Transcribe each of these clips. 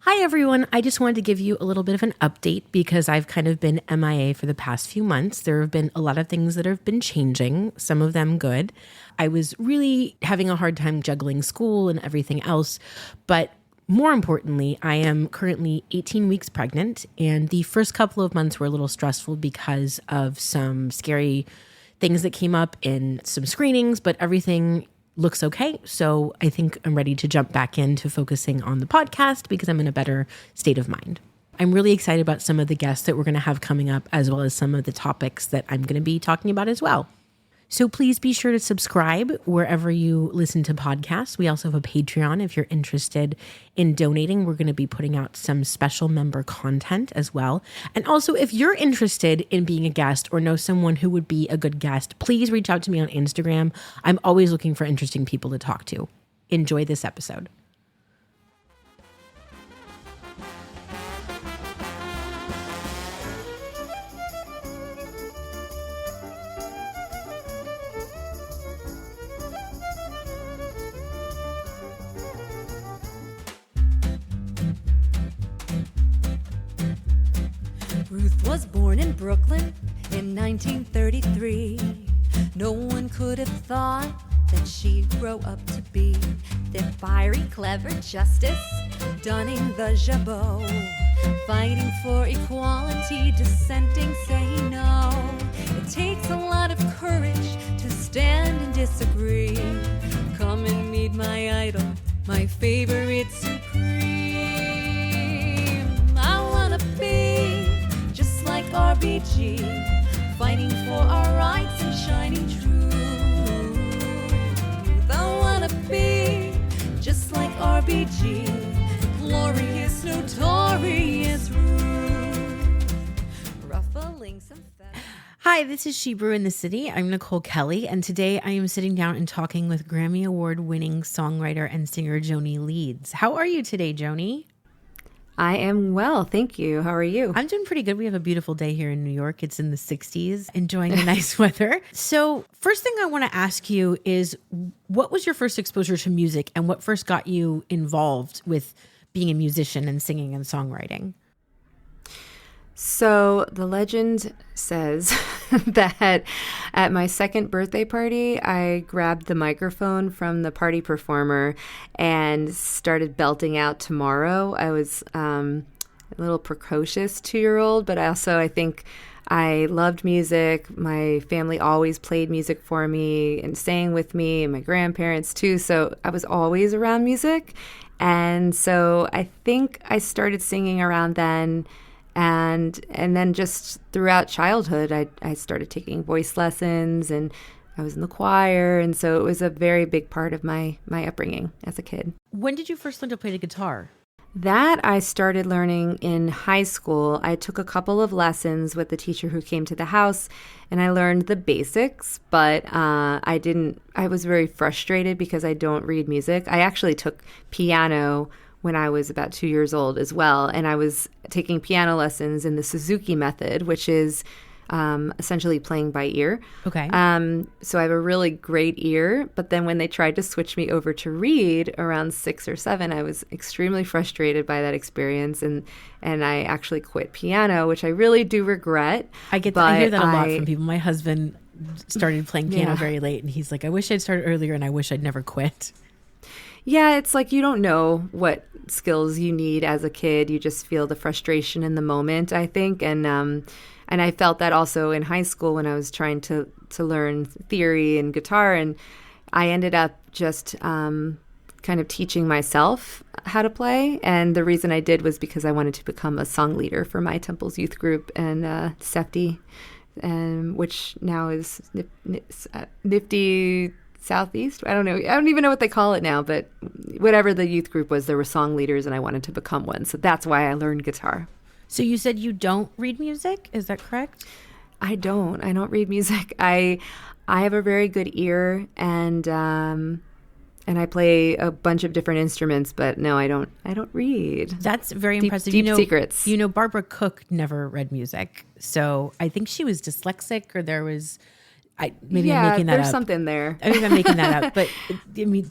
Hi, everyone. I just wanted to give you a little bit of an update because I've kind of been MIA for the past few months. There have been a lot of things that have been changing, some of them good. I was really having a hard time juggling school and everything else. But more importantly, I am currently 18 weeks pregnant, and the first couple of months were a little stressful because of some scary things that came up in some screenings, but everything looks okay. So I think I'm ready to jump back into focusing on the podcast because I'm in a better state of mind. I'm really excited about some of the guests that we're going to have coming up, as well as some of the topics that I'm going to be talking about as well. So please be sure to subscribe wherever you listen to podcasts. We also have a Patreon if you're interested in donating. We're going to be putting out some special member content as well. And also, if you're interested in being a guest or know someone who would be a good guest, please reach out to me on Instagram. I'm always looking for interesting people to talk to. Enjoy this episode. Ruth was born in Brooklyn in 1933. No one could have thought that she'd grow up to be the fiery, clever justice, donning the jabot, fighting for equality, dissenting, saying no. It takes a lot of courage to stand and disagree. Come and meet my idol, my favorite supreme. I wanna be like RBG, fighting for our rights and shining truth. I wanna be just like RBG, glorious, notorious Ruth, ruffling some feathers. Hi, this is She Brew in the City. I'm Nicole Kelly, and today I am sitting down and talking with Grammy Award-winning songwriter and singer Joanie Leeds. How are you today, Joanie? I am well, thank you. How are you? I'm doing pretty good. We have a beautiful day here in New York. It's in the 60s, enjoying the nice weather. So first thing I want to ask you is, what was your first exposure to music and what first got you involved with being a musician and singing and songwriting? So the legend says that at my second birthday party, I grabbed the microphone from the party performer and started belting out Tomorrow. I was a little precocious 2-year-old, but I think I loved music. My family always played music for me and sang with me, and my grandparents too. So I was always around music. And so I think I started singing around then. And then just throughout childhood, I started taking voice lessons, and I was in the choir. And so it was a very big part of my upbringing as a kid. When did you first learn to play the guitar? That I started learning in high school. I took a couple of lessons with the teacher who came to the house, and I learned the basics, but I was very frustrated because I don't read music. I actually took piano when I was about 2 years old as well. And I was taking piano lessons in the Suzuki method, which is essentially playing by ear. Okay. So I have a really great ear. But then when they tried to switch me over to read around 6 or 7, I was extremely frustrated by that experience. And I actually quit piano, which I really do regret. I hear that a lot from people. My husband started playing piano very late, and he's like, I wish I'd started earlier, and I wish I'd never quit. Yeah, it's like you don't know what skills you need as a kid. You just feel the frustration in the moment, I think. And I felt that also in high school when I was trying to learn theory and guitar. And I ended up just kind of teaching myself how to play. And the reason I did was because I wanted to become a song leader for my Temple's youth group and SEFTI, which now is Nifty Southeast. I don't know. I don't even know what they call it now, but whatever the youth group was, there were song leaders and I wanted to become one. So that's why I learned guitar. So you said you don't read music? Is that correct? I don't read music. I have a very good ear and I play a bunch of different instruments, but no, I don't read. That's very impressive. Deep secrets. You know, Barbara Cook never read music. So I think she was dyslexic, or there was I'm making that up. There's something there. I think I'm making that up, but I mean,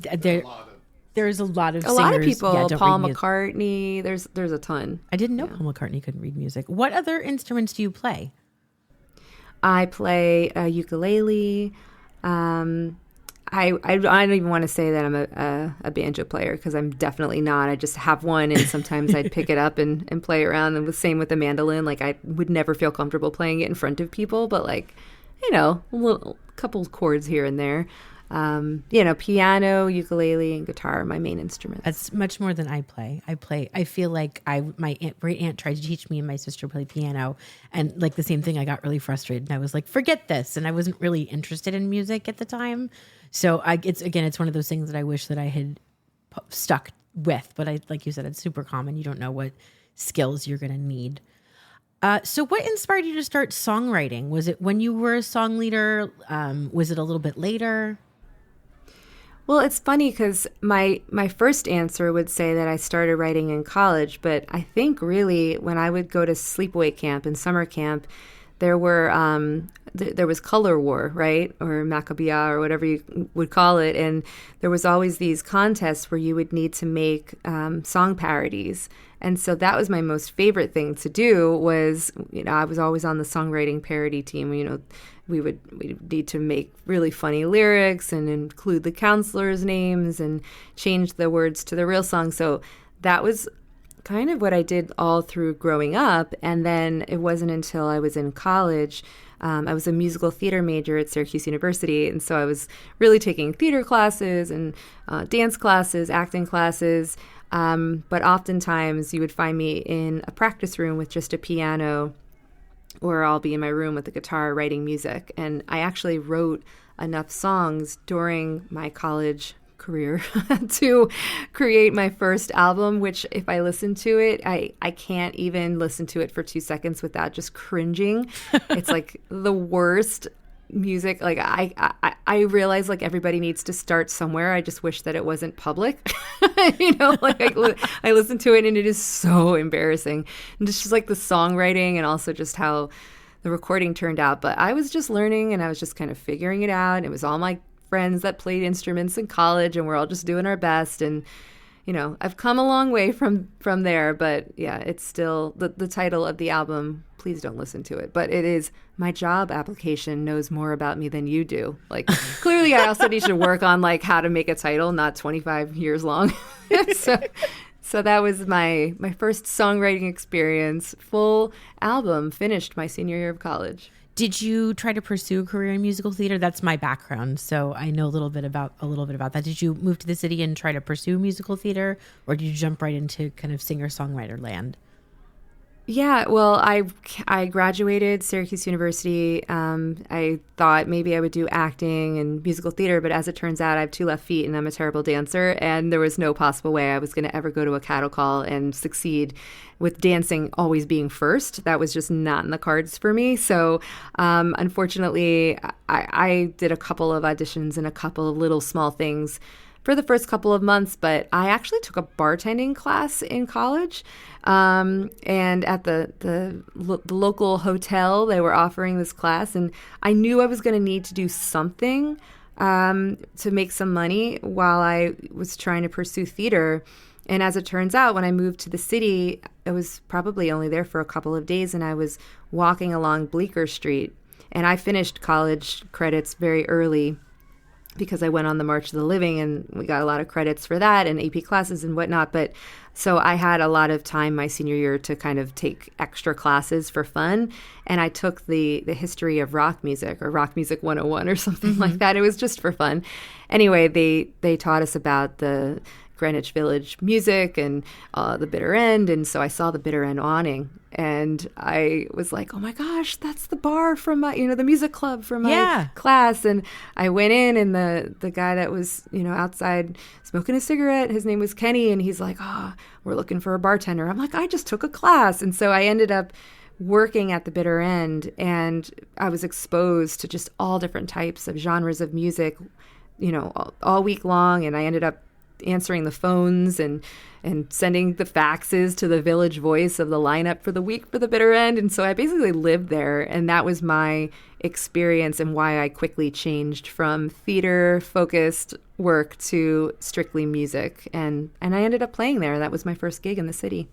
There's a lot of A singers. lot of people, don't Paul read music. McCartney, there's a ton. I didn't know Paul McCartney couldn't read music. What other instruments do you play? I play a ukulele. I don't even want to say that I'm a banjo player because I'm definitely not. I just have one, and sometimes I'd pick it up and play around. And the same with the mandolin. Like, I would never feel comfortable playing it in front of people, but like, a couple chords here and there. Piano, ukulele, and guitar are my main instruments. That's much more than I play. I feel like my great aunt tried to teach me and my sister play piano, and like the same thing, I got really frustrated and I was like, forget this. And I wasn't really interested in music at the time. So it's one of those things that I wish that I had stuck with, but like you said, it's super common. You don't know what skills you're going to need. So what inspired you to start songwriting? Was it when you were a song leader? Was it a little bit later? Well, it's funny because my first answer would say that I started writing in college, but I think really when I would go to sleepaway camp and summer camp, there was color war, right? Or Maccabea or whatever you would call it. And there was always these contests where you would need to make song parodies. And so that was my most favorite thing to do was, I was always on the songwriting parody team. We'd need to make really funny lyrics and include the counselors' names and change the words to the real song. So that was kind of what I did all through growing up. And then it wasn't until I was in college. I was a musical theater major at Syracuse University. And so I was really taking theater classes and dance classes, acting classes. But oftentimes you would find me in a practice room with just a piano, or I'll be in my room with a guitar writing music. And I actually wrote enough songs during my college career to create my first album, which if I listen to it, I can't even listen to it for 2 seconds without just cringing. It's like the worst music. Like I realize like everybody needs to start somewhere. I just wish that it wasn't public. I listen to it and it is so embarrassing. And it's just like the songwriting and also just how the recording turned out. But I was just learning and I was just kind of figuring it out. And it was all my friends that played instruments in college and we're all just doing our best. And I've come a long way from there, but yeah, it's still the title of the album. Please don't listen to it, but it is my job application knows more about me than you do. Like clearly I also need to work on like how to make a title, not 25 years long. So that was my first songwriting experience, full album, finished my senior year of college. Did you try to pursue a career in musical theater? That's my background, so I know a little bit about that. Did you move to the city and try to pursue musical theater, or did you jump right into kind of singer-songwriter land? Yeah, well, I graduated Syracuse University. I thought maybe I would do acting and musical theater, but as it turns out, I have 2 left feet and I'm a terrible dancer, and there was no possible way I was going to ever go to a cattle call and succeed with dancing always being first. That was just not in the cards for me. So unfortunately, I did a couple of auditions and a couple of little small things for the first couple of months, but I actually took a bartending class in college. And at the local hotel, they were offering this class, and I knew I was going to need to do something to make some money while I was trying to pursue theater. And as it turns out, when I moved to the city, I was probably only there for a couple of days, and I was walking along Bleecker Street, and I finished college credits very early because I went on the March of the Living and we got a lot of credits for that and AP classes and whatnot. But so I had a lot of time my senior year to kind of take extra classes for fun. And I took the history of rock music or rock music 101 or something like that. It was just for fun. Anyway, they taught us about the Greenwich Village music and the bitter end. And so I saw the bitter end awning and I was like, oh my gosh, that's the bar from my, the music club from my class. And I went in and the guy that was, outside smoking a cigarette, his name was Kenny. And he's like, we're looking for a bartender. I'm like, I just took a class. And so I ended up working at the bitter end and I was exposed to just all different types of genres of music, all week long. And I ended up answering the phones and sending the faxes to the Village Voice of the lineup for the week for the bitter end. And so I basically lived there, and that was my experience and why I quickly changed from theater-focused work to strictly music. And I ended up playing there. That was my first gig in the city.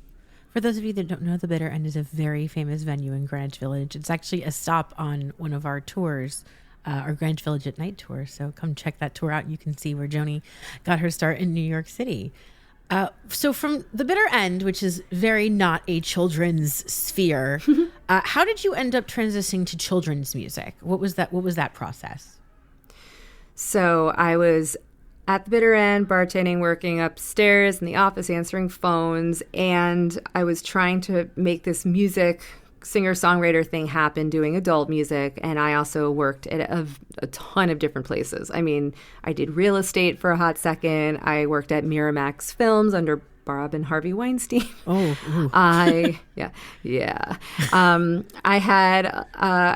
For those of you that don't know, the Bitter End is a very famous venue in Greenwich Village. It's actually a stop on one of our tours, our Greenwich Village at Night tour. So come check that tour out. You can see where Joanie got her start in New York City. So from the Bitter End, which is very not a children's sphere, how did you end up transitioning to children's music? What was that process? So I was at the Bitter End, bartending, working upstairs in the office, answering phones, and I was trying to make this music singer-songwriter thing happen, doing adult music, and I also worked at a ton of different places. I mean, I did real estate for a hot second. I worked at Miramax Films under Bob and Harvey Weinstein. Oh, I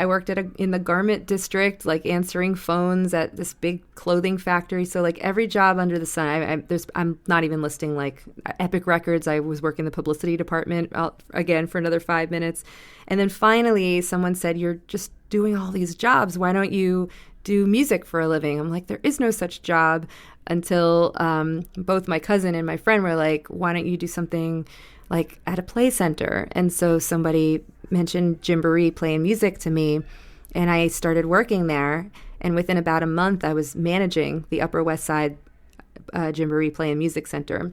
worked in the garment district, like answering phones at this big clothing factory. So like every job under the sun. I'm not even listing like Epic Records. I was working the publicity department again for another 5 minutes, and then finally someone said, "You're just doing all these jobs. Why don't you do music for a living?" I'm like, there is no such job, until both my cousin and my friend were like, why don't you do something like at a play center? And so somebody mentioned Gymboree playing music to me, and I started working there. And within about a month, I was managing the Upper West Side Gymboree Play and Music Center.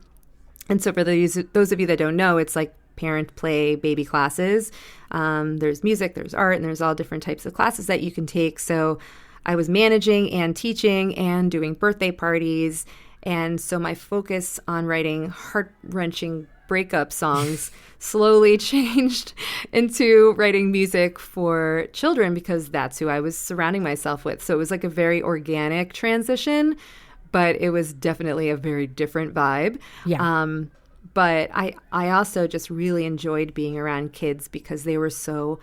And so for those of you that don't know, it's like parent play baby classes. There's music, there's art, and there's all different types of classes that you can take. So I was managing and teaching and doing birthday parties. And so my focus on writing heart-wrenching breakup songs slowly changed into writing music for children, because that's who I was surrounding myself with. So it was like a very organic transition, but it was definitely a very different vibe. Yeah. But I also just really enjoyed being around kids because they were so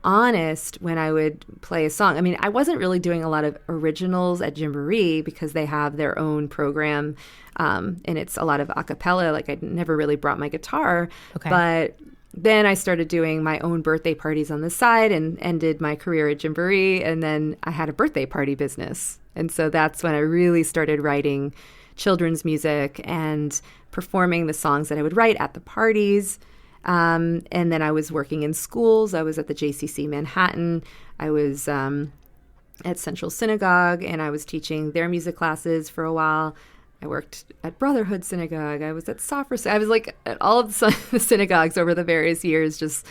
honest when I would play a song. I mean, I wasn't really doing a lot of originals at Gymboree because they have their own program, and it's a lot of a cappella. Like, I never really brought my guitar. Okay. But then I started doing my own birthday parties on the side and ended my career at Gymboree, and then I had a birthday party business. And so that's when I really started writing children's music and performing the songs that I would write at the parties. And then I was working in schools. I was at the JCC Manhattan. I was at Central Synagogue, and I was teaching their music classes for a while. I worked at Brotherhood Synagogue. I was at Sofra. I was like at all of the synagogues over the various years, just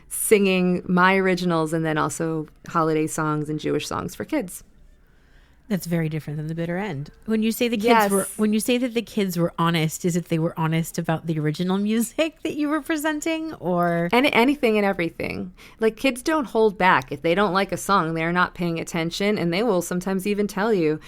singing my originals and then also holiday songs and Jewish songs for kids. That's very different than the Bitter End. When you say when you say that the kids were honest, is it they were honest about the original music that you were presenting, or anything and everything? Like, kids don't hold back. If they don't like a song, they're not paying attention, and they will sometimes even tell you.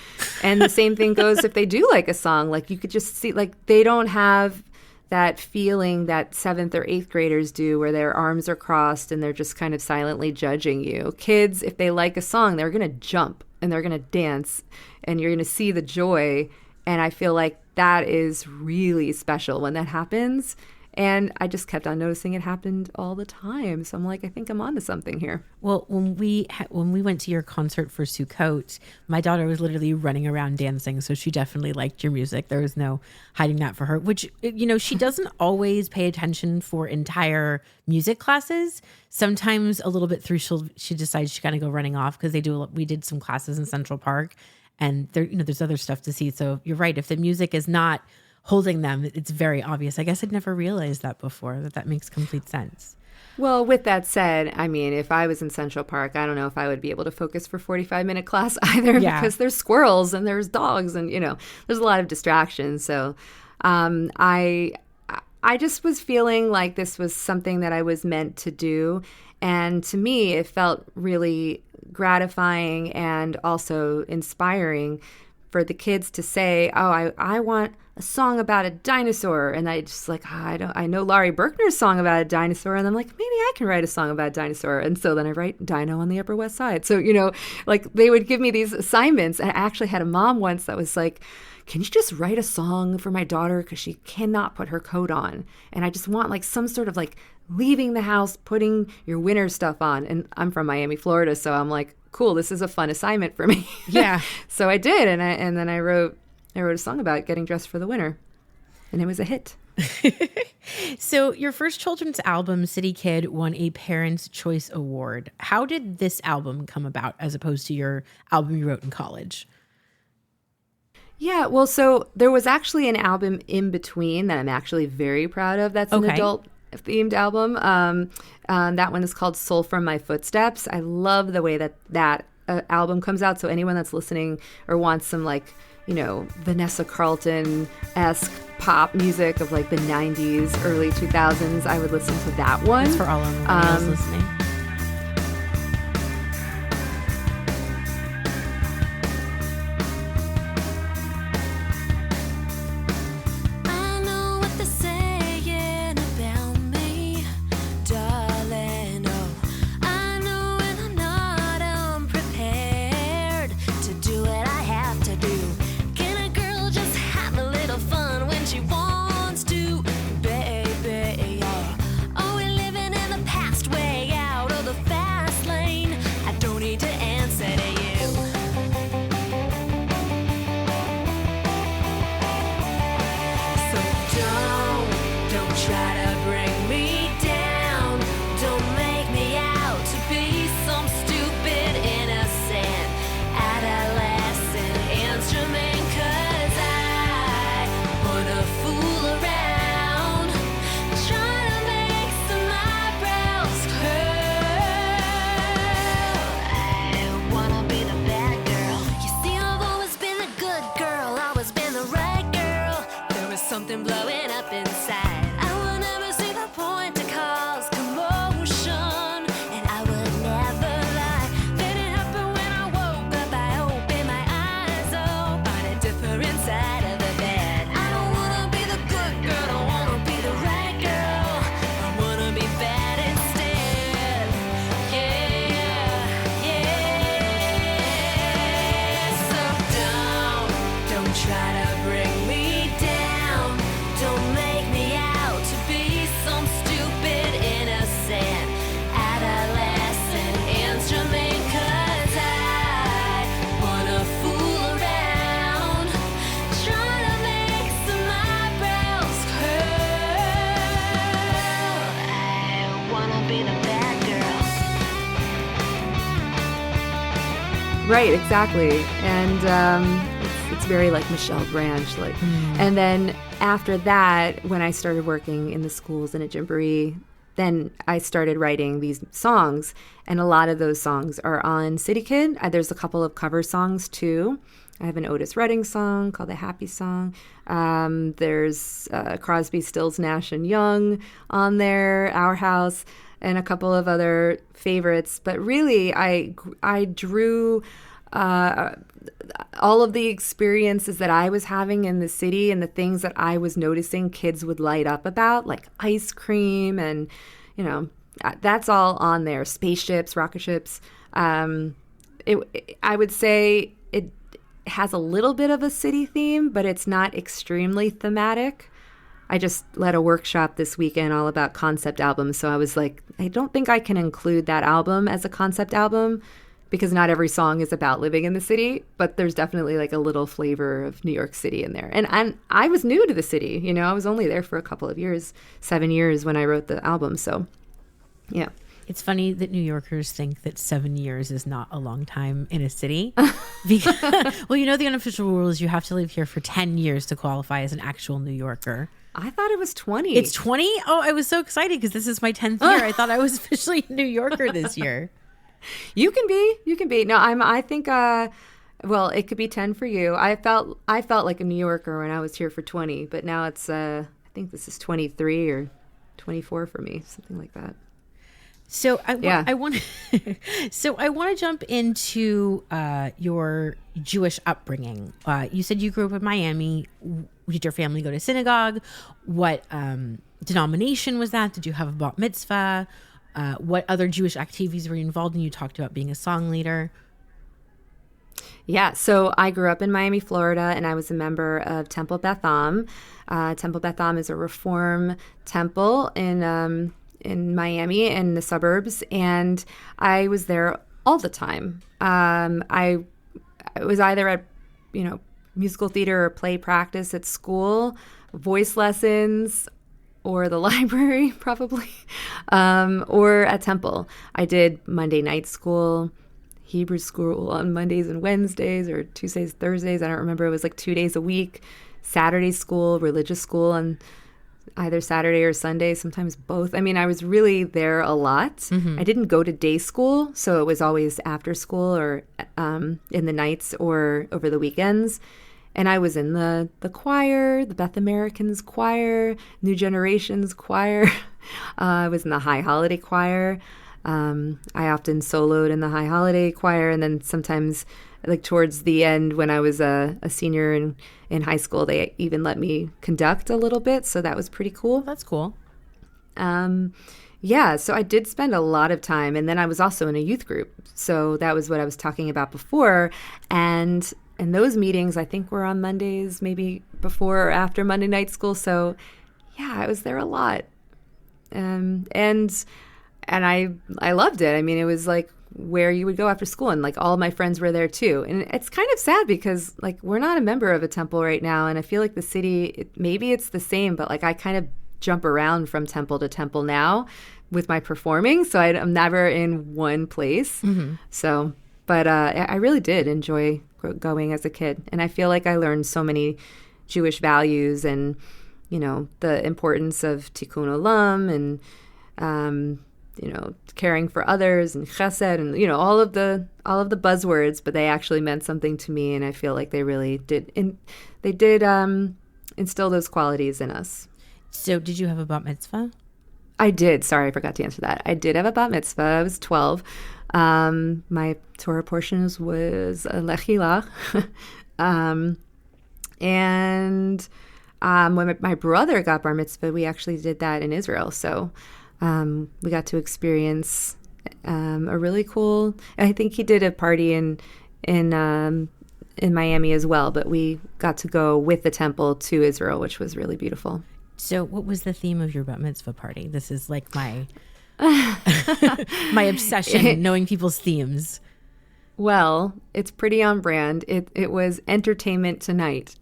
And the same thing goes if they do like a song. Like, you could just see, like, they don't have that feeling that 7th or 8th graders do, where their arms are crossed and they're just kind of silently judging you. Kids, if they like a song, they're going to jump and they're going to dance, and you're going to see the joy. And I feel like that is really special when that happens. And I just kept on noticing it happened all the time. So I'm like, I think I'm onto something here. Well, when we went to your concert for Sukkot, my daughter was literally running around dancing. So she definitely liked your music. There was no hiding that for her, which, you know, she doesn't always pay attention for entire music classes. Sometimes a little bit through, she decides she's got to go running off, because we did some classes in Central Park, and there, you know, there's other stuff to see. So you're right. If the music is not holding them, it's very obvious. I guess I'd never realized that before, that makes complete sense. Well, with that said, I mean, if I was in Central Park, I don't know if I would be able to focus for 45-minute class either, because there's squirrels and there's dogs and, you know, there's a lot of distractions. So I just was feeling like this was something that I was meant to do. And to me, it felt really gratifying and also inspiring, for the kids to say, oh, I want a song about a dinosaur. And I just like, I know Laurie Berkner's song about a dinosaur. And I'm like, maybe I can write a song about a dinosaur. And so then I write Dino on the Upper West Side. So, like they would give me these assignments. And I actually had a mom once that was like, can you just write a song for my daughter? Because she cannot put her coat on. And I just want like some sort of like leaving the house, putting your winter stuff on. And I'm from Miami, Florida. So I'm like, cool, this is a fun assignment for me. Yeah. So I did. And then I wrote a song about getting dressed for the winter. And it was a hit. So your first children's album, City Kid, won a Parents' Choice Award. How did this album come about as opposed to your album you wrote in college? Yeah, well, so there was actually an album in between that I'm actually very proud of. That's an adult-themed album. That one is called Soul From My Footsteps. I love the way that album comes out. So anyone that's listening or wants some like, Vanessa Carlton-esque pop music of like the 90s, early 2000s, I would listen to that one. That's for all our millennials listening. Right, exactly. And it's very like Michelle Branch. And then after that, when I started working in the schools and at Gymboree, then I started writing these songs. And a lot of those songs are on City Kid. There's a couple of cover songs too. I have an Otis Redding song called The Happy Song. There's Crosby, Stills, Nash and Young on there, Our House, and a couple of other favorites. But really, I drew all of the experiences that I was having in the city and the things that I was noticing kids would light up about, like ice cream and, that's all on there. Spaceships, rocket ships. I would say it has a little bit of a city theme, but it's not extremely thematic. I just led a workshop this weekend all about concept albums. So I was like, I don't think I can include that album as a concept album because not every song is about living in the city, but there's definitely like a little flavor of New York City in there. And I was new to the city, I was only there for a couple of years, 7 years when I wrote the album. So, yeah. It's funny that New Yorkers think that 7 years is not a long time in a city. Because, well, the unofficial rule is you have to live here for 10 years to qualify as an actual New Yorker. I thought it was 20. It's 20? Oh, I was so excited because this is my 10th year. I thought I was officially a New Yorker this year. You can be. No, I think, well, it could be 10 for you. I felt like a New Yorker when I was here for 20, but now it's, I think this is 23 or 24 for me, something like that. So Yeah. I want so I want to jump into your Jewish upbringing. You said you grew up in Miami. Did your family go to synagogue? What denomination was that? Did you have a bat mitzvah? What other Jewish activities were you involved in? You talked about being a song leader. Yeah, so I grew up in Miami, Florida, and I was a member of Temple Beth Am. Temple Beth Am is a Reform temple in Miami in the suburbs, and I was there all the time. I was either at, musical theater or play practice at school, voice lessons, or the library probably, or at Temple. I did Monday night school, Hebrew school on Mondays and Wednesdays, or Tuesdays, Thursdays. I don't remember. It was like 2 days a week. Saturday school, religious school on either Saturday or Sunday, sometimes both. I mean, I was really there a lot. Mm-hmm. I didn't go to day school, so it was always after school or in the nights or over the weekends. And I was in the choir, the Beth Americans choir, New Generations choir. I was in the High Holiday choir. I often soloed in the High Holiday choir, and then sometimes, like towards the end when I was a senior in high school, they even let me conduct a little bit, so that was pretty cool. That's cool. Yeah, so I did spend a lot of time, and then I was also in a youth group, so that was what I was talking about before, and those meetings I think were on Mondays, maybe before or after Monday night school, so yeah, I was there a lot, and I loved it. I mean, it was like where you would go after school, and like all of my friends were there too. And it's kind of sad because like we're not a member of a temple right now, and I feel like the city, maybe it's the same, but like I kind of jump around from temple to temple now with my performing, so I'm never in one place. Mm-hmm. So, but I really did enjoy going as a kid, and I feel like I learned so many Jewish values, and the importance of tikkun olam, and caring for others, and chesed, and all of the buzzwords, but they actually meant something to me, and I feel like they really did. They did instill those qualities in us. So, did you have a bat mitzvah? I did. Sorry, I forgot to answer that. I did have a bat mitzvah. I was 12. My Torah portions was a lechilach, and when my brother got bar mitzvah, we actually did that in Israel. So. We got to experience a really cool. I think he did a party in Miami as well, but we got to go with the temple to Israel, which was really beautiful. So, what was the theme of your bat mitzvah party? This is like my my obsession, knowing people's themes. Well, it's pretty on brand. It was Entertainment Tonight.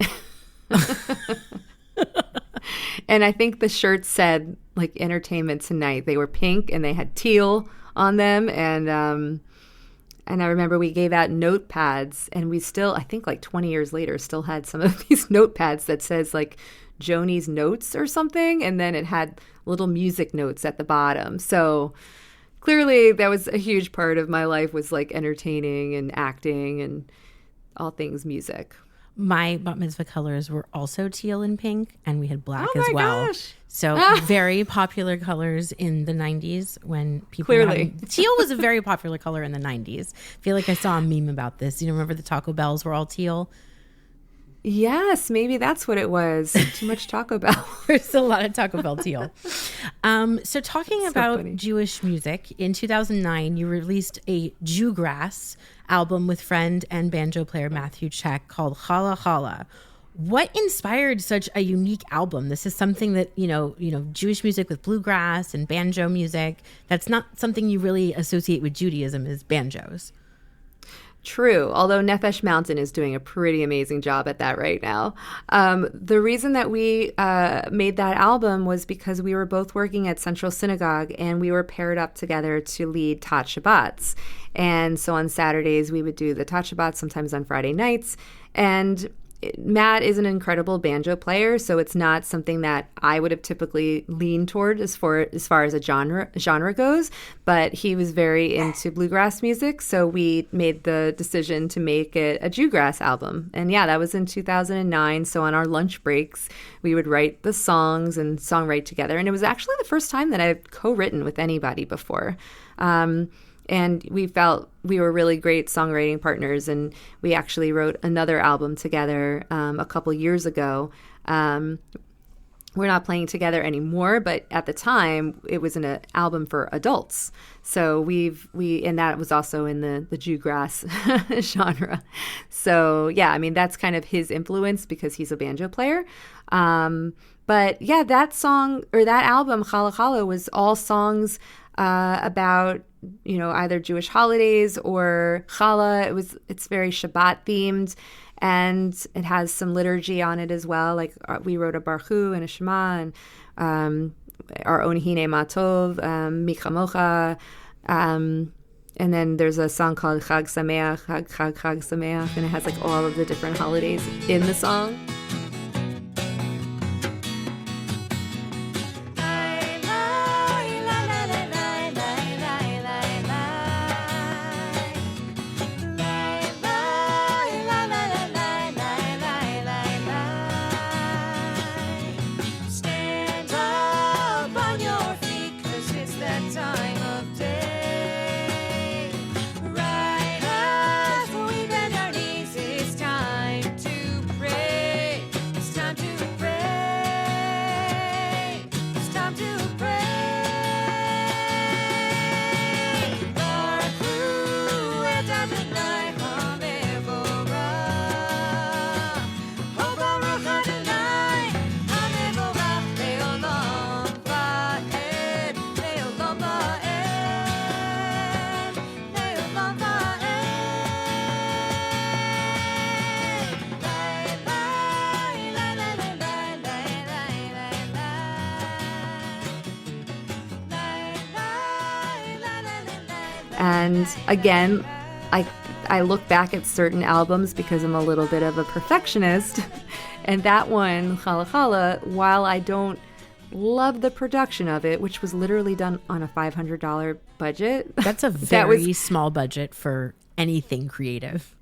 And I think the shirts said like Entertainment Tonight. They were pink and they had teal on them. And I remember we gave out notepads, and we still, I think like 20 years later, still had some of these notepads that says like Joanie's Notes or something. And then it had little music notes at the bottom. So clearly that was a huge part of my life, was like entertaining and acting and all things music. My bat mitzvah colors were also teal and pink, and we had black as well. Gosh. So very popular colors in the 90s when people Clearly. Teal was a very popular color in the 90s. I feel like I saw a meme about this. Remember the Taco Bells were all teal? Yes, maybe that's what it was. Too much Taco Bell. There's a lot of Taco Bell teal. So talking about funny. Jewish music, in 2009, you released a Jewgrass album with friend and banjo player Matthew Check called Chala Chala. What inspired such a unique album? This is something that, Jewish music with bluegrass and banjo music, that's not something you really associate with Judaism, is banjos. True, although Nefesh Mountain is doing a pretty amazing job at that right now. The reason that we made that album was because we were both working at Central Synagogue, and we were paired up together to lead Tat Shabbats. And so on Saturdays, we would do the Tat Shabbats, sometimes on Friday nights. And Matt is an incredible banjo player, so it's not something that I would have typically leaned toward as far as a genre goes. But he was very into bluegrass music, so we made the decision to make it a Jewgrass album. And yeah, that was in 2009. So on our lunch breaks, we would write the songs and songwrite together. And it was actually the first time that I've co-written with anybody before. And we felt we were really great songwriting partners, and we actually wrote another album together a couple years ago. We're not playing together anymore, but at the time, it was an album for adults. So and that was also in the Jewgrass genre. So yeah, I mean, that's kind of his influence because he's a banjo player. But yeah, that song or that album, Chala Chala, was all songs about, either Jewish holidays or challah. It's very Shabbat themed, and it has some liturgy on it as well. Like we wrote a Baruch Hu and a Shema, and our own Hine Matov, Mi Chamocha, and then there's a song called Chag Sameach, Chag Sameach, and it has like all of the different holidays in the song. And again, I look back at certain albums because I'm a little bit of a perfectionist. And that one, Chala Chala, while I don't love the production of it, which was literally done on a $500 budget. That's a very small budget for anything creative.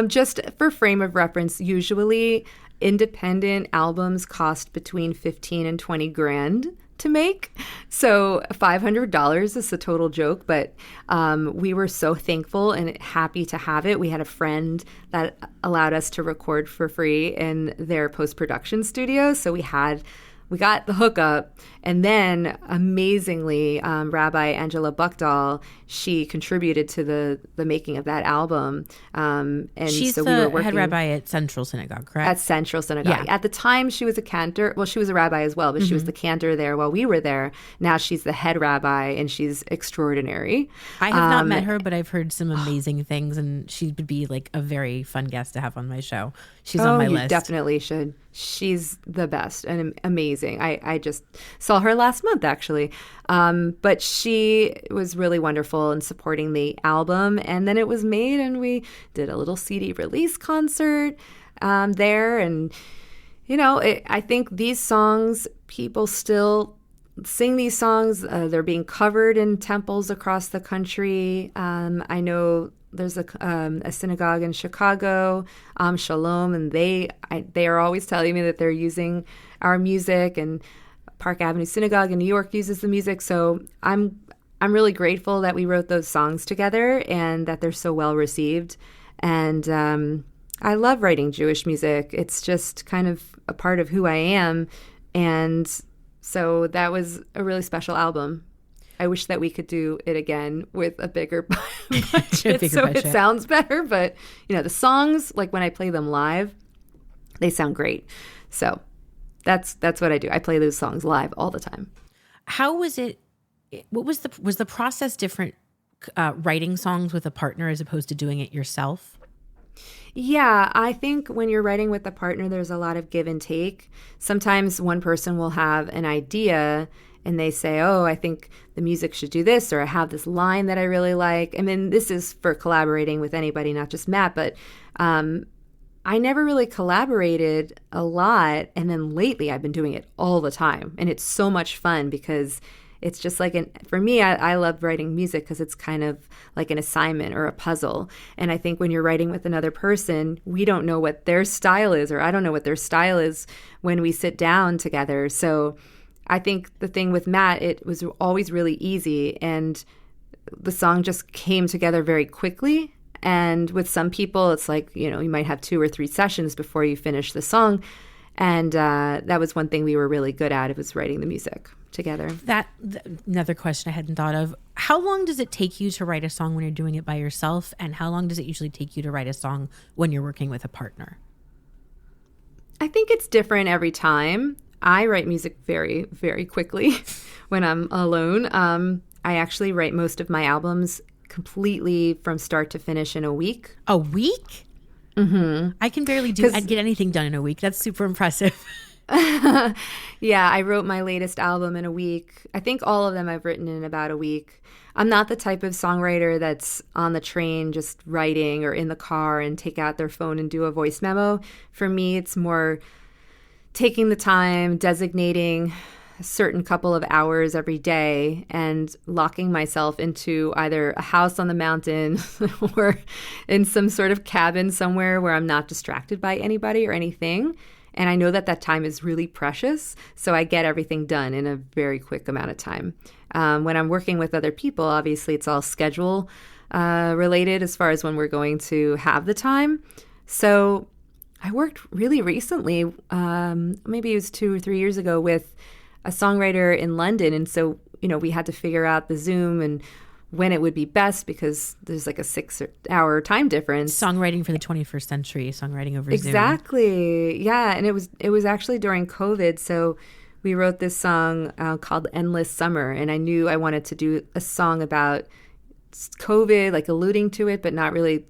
Just for frame of reference, usually independent albums cost between 15 and 20 grand to make. So $500 is a total joke, but we were so thankful and happy to have it. We had a friend that allowed us to record for free in their post-production studio. So we got the hookup, and then amazingly, Rabbi Angela Buckdahl, she contributed to the making of that album. And she's so the we were working head rabbi at Central Synagogue, correct? At Central Synagogue. Yeah. At the time, she was a cantor. Well, she was a rabbi as well, but she was the cantor there while we were there. Now she's the head rabbi, and she's extraordinary. I have not met her, but I've heard some amazing things, and she would be like a very fun guest to have on my show. She's on my list. You definitely should. She's the best and amazing. I just saw her last month, actually. But she was really wonderful in supporting the album. And then it was made, and we did a little CD release concert there. And, I think these songs, people still sing these songs. They're being covered in temples across the country. I know there's a synagogue in Chicago, Shalom, and they are always telling me that they're using our music, and Park Avenue Synagogue in New York uses the music. So I'm really grateful that we wrote those songs together and that they're so well received. And I love writing Jewish music. It's just kind of a part of who I am. And so that was a really special album. I wish that we could do it again with a bigger budget it sounds better. But, the songs, like when I play them live, they sound great. So that's what I do. I play those songs live all the time. How was it? What was the process different writing songs with a partner as opposed to doing it yourself? Yeah, I think when you're writing with a partner, there's a lot of give and take. Sometimes one person will have an idea and they say, oh, I think the music should do this, or I have this line that I really like. I mean, this is for collaborating with anybody, not just Matt, but I never really collaborated a lot. And then lately I've been doing it all the time. And it's so much fun because it's just like, for me, I love writing music because it's kind of like an assignment or a puzzle. And I think when you're writing with another person, we don't know what their style is, or I don't know what their style is when we sit down together. So I think the thing with Matt, it was always really easy. And the song just came together very quickly. And with some people, it's like, you might have 2 or 3 sessions before you finish the song. And that was one thing we were really good at. It was writing the music together. Another question I hadn't thought of. How long does it take you to write a song when you're doing it by yourself? And how long does it usually take you to write a song when you're working with a partner? I think it's different every time. I write music very, very quickly when I'm alone. I actually write most of my albums completely from start to finish in a week. A week? Mm-hmm. I can barely get anything done in a week. That's super impressive. Yeah, I wrote my latest album in a week. I think all of them I've written in about a week. I'm not the type of songwriter that's on the train just writing or in the car and take out their phone and do a voice memo. For me, it's more taking the time, designating a certain couple of hours every day and locking myself into either a house on the mountain or in some sort of cabin somewhere where I'm not distracted by anybody or anything. And I know that time is really precious, so I get everything done in a very quick amount of time. When I'm working with other people, obviously it's all schedule related as far as when we're going to have the time. So I worked really recently, maybe it was 2 or 3 years ago, with a songwriter in London. And so, we had to figure out the Zoom and when it would be best because there's like a 6-hour time difference. Songwriting for the 21st century, songwriting over Zoom. Exactly. Yeah. And it was actually during COVID. So we wrote this song called Endless Summer. And I knew I wanted to do a song about COVID, like alluding to it, but not really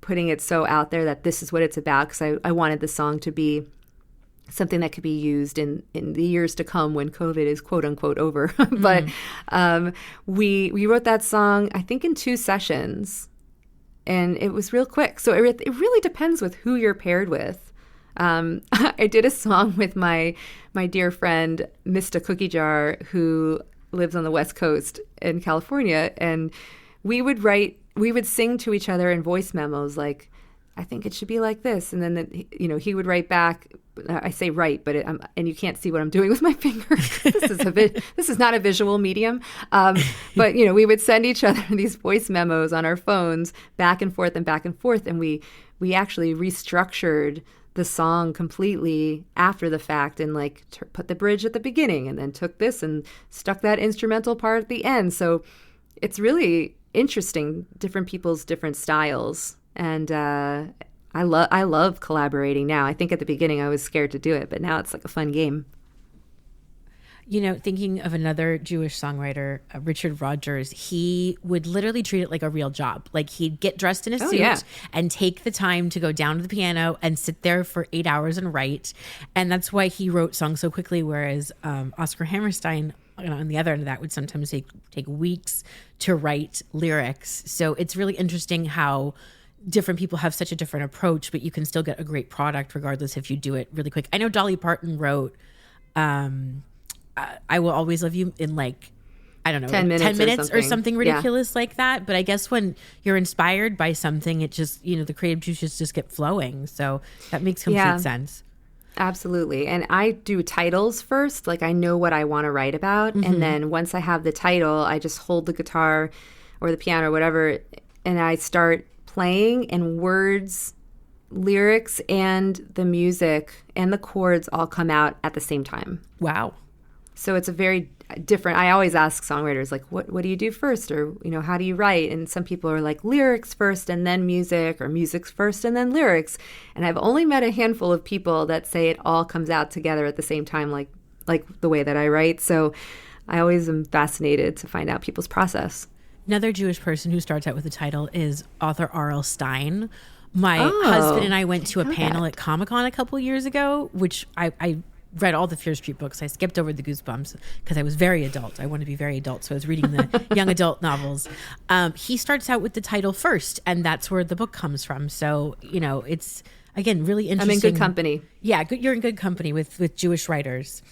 putting it so out there that this is what it's about. Because I wanted the song to be something that could be used in the years to come when COVID is quote unquote over. But we wrote that song, I think, in 2 sessions, and it was real quick. So it really depends with who you're paired with. I did a song with my dear friend, Mr. Cookie Jar, who lives on the West Coast in California. And we would sing to each other in voice memos like, I think it should be like this. And then, he would write back. I say write, but and you can't see what I'm doing with my finger. This is not a visual medium. But, we would send each other these voice memos on our phones back and forth. And we actually restructured the song completely after the fact and put the bridge at the beginning and then took this and stuck that instrumental part at the end. So it's really interesting, different people's different styles. And I love collaborating now. I think at the beginning I was scared to do it, but now it's like a fun game. Thinking of another Jewish songwriter, Richard Rodgers, he would literally treat it like a real job. Like he'd get dressed in a suit and take the time to go down to the piano and sit there for 8 hours and write. And that's why he wrote songs so quickly, whereas Oscar Hammerstein, on the other end of that, would sometimes take weeks to write lyrics. So it's really interesting how different people have such a different approach, but you can still get a great product regardless if you do it really quick. I know Dolly Parton wrote I Will Always Love You in 10 minutes or something ridiculous like that. But I guess when you're inspired by something, it just, the creative juices just get flowing. So that makes complete sense. Absolutely. And I do titles first. Like I know what I want to write about. Mm-hmm. And then once I have the title, I just hold the guitar or the piano or whatever, and I start playing, and words, lyrics, and the music and the chords all come out at the same time. Wow. So it's a very different. I always ask songwriters, like, what do you do first? Or, how do you write? And some people are like lyrics first and then music, or music's first and then lyrics. And I've only met a handful of people that say it all comes out together at the same time, like the way that I write. So I always am fascinated to find out people's process. Another Jewish person who starts out with the title is author R.L. Stein. My husband and I went to a panel at Comic-Con a couple years ago, which I read all the Fear Street books. I skipped over the Goosebumps because I was very adult. I want to be very adult, so I was reading the young adult novels. He starts out with the title first, and that's where the book comes from. So, it's Again, really I'm interesting. in good company. Yeah, you're in good company with Jewish writers.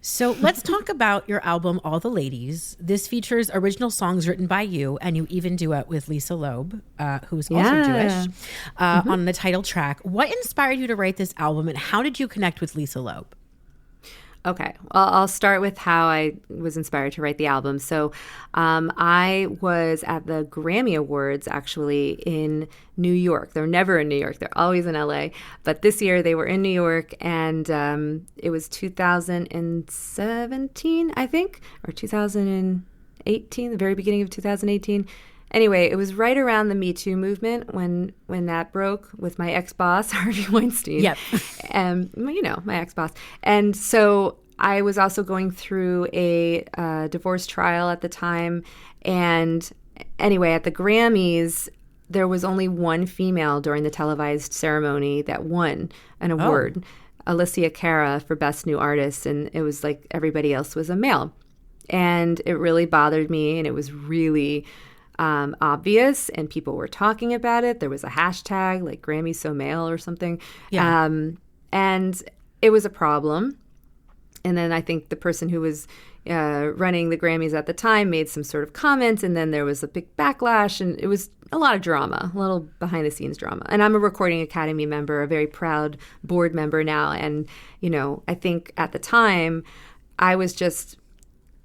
So let's talk about your album, All the Ladies. This features original songs written by you, and you even duet with Lisa Loeb, who's also Jewish, on the title track. What inspired you to write this album, and how did you connect with Lisa Loeb? Okay, well, I'll start with how I was inspired to write the album. So I was at the Grammy Awards, actually, in New York. They're never in New York. They're always in LA. But this year they were in New York, and it was 2017, I think, or 2018, the very beginning of 2018. Anyway, it was right around the Me Too movement when that broke with my ex-boss, Harvey Weinstein. Yep. My ex-boss. And so I was also going through a divorce trial at the time. And anyway, at the Grammys, there was only one female during the televised ceremony that won an award, Alicia Cara, for Best New Artist. And it was like everybody else was a male. And it really bothered me, and it was really obvious, and people were talking about it. There was a hashtag like Grammy So Male or something. Yeah. And it was a problem. And then I think the person who was running the Grammys at the time made some sort of comments, and then there was a big backlash, and it was a lot of drama, a little behind the scenes drama. And I'm a Recording Academy member, a very proud board member now. And, I think at the time I was just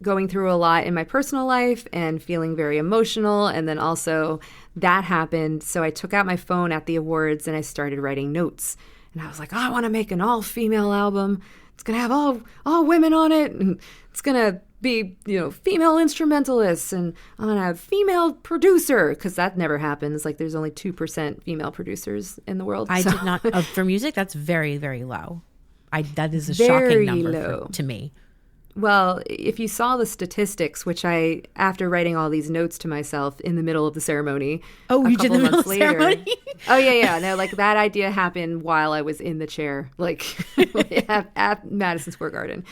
going through a lot in my personal life and feeling very emotional. And then also that happened. So I took out my phone at the awards and I started writing notes. And I was like, I want to make an all-female album. It's going to have all women on it. And it's going to be, female instrumentalists. And I'm going to have female producer, because that never happens. Like, there's only 2% female producers in the world. I did not, for music, that's very, very low. That is a shocking number to me. Well, if you saw the statistics, which I, after writing all these notes to myself in the middle of the ceremony, you did the middle of the ceremony? Oh, yeah. No, like that idea happened while I was in the chair, like at Madison Square Garden.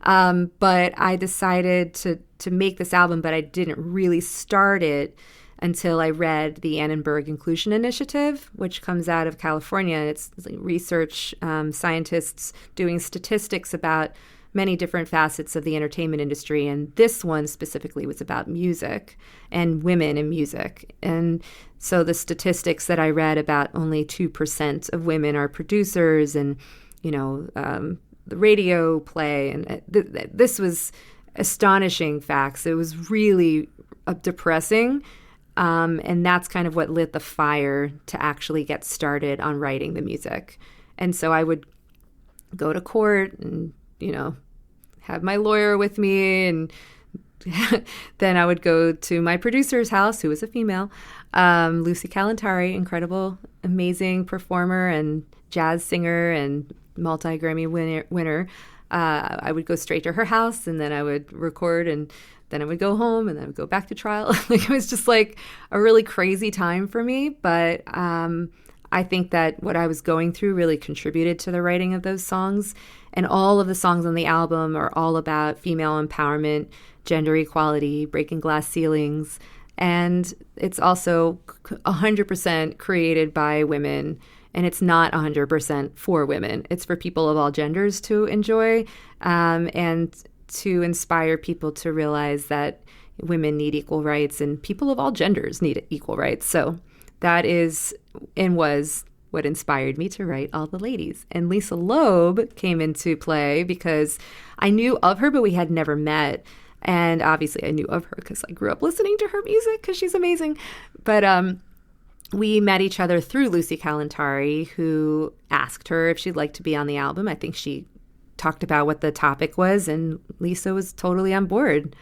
But I decided to make this album, but I didn't really start it until I read the Annenberg Inclusion Initiative, which comes out of California. It's like research scientists doing statistics about many different facets of the entertainment industry. And this one specifically was about music and women in music. And so the statistics that I read about only 2% of women are producers, and, the radio play. And this was astonishing facts. It was really depressing. And that's kind of what lit the fire to actually get started on writing the music. And so I would go to court and, have my lawyer with me, and then I would go to my producer's house, who was a female, Lucy Kalantari, incredible, amazing performer and jazz singer and multi-Grammy winner. I would go straight to her house, and then I would record, and then I would go home, and then I would go back to trial. It was just like a really crazy time for me, but I think that what I was going through really contributed to the writing of those songs. And all of the songs on the album are all about female empowerment, gender equality, breaking glass ceilings. And it's also 100% created by women. And it's not 100% for women. It's for people of all genders to enjoy, and to inspire people to realize that women need equal rights and people of all genders need equal rights. So that is and was what inspired me to write All the Ladies. And Lisa Loeb came into play because I knew of her, but we had never met. And obviously I knew of her because I grew up listening to her music because she's amazing. But we met each other through Lucy Kalantari, who asked her if she'd like to be on the album. I think she talked about what the topic was, and Lisa was totally on board.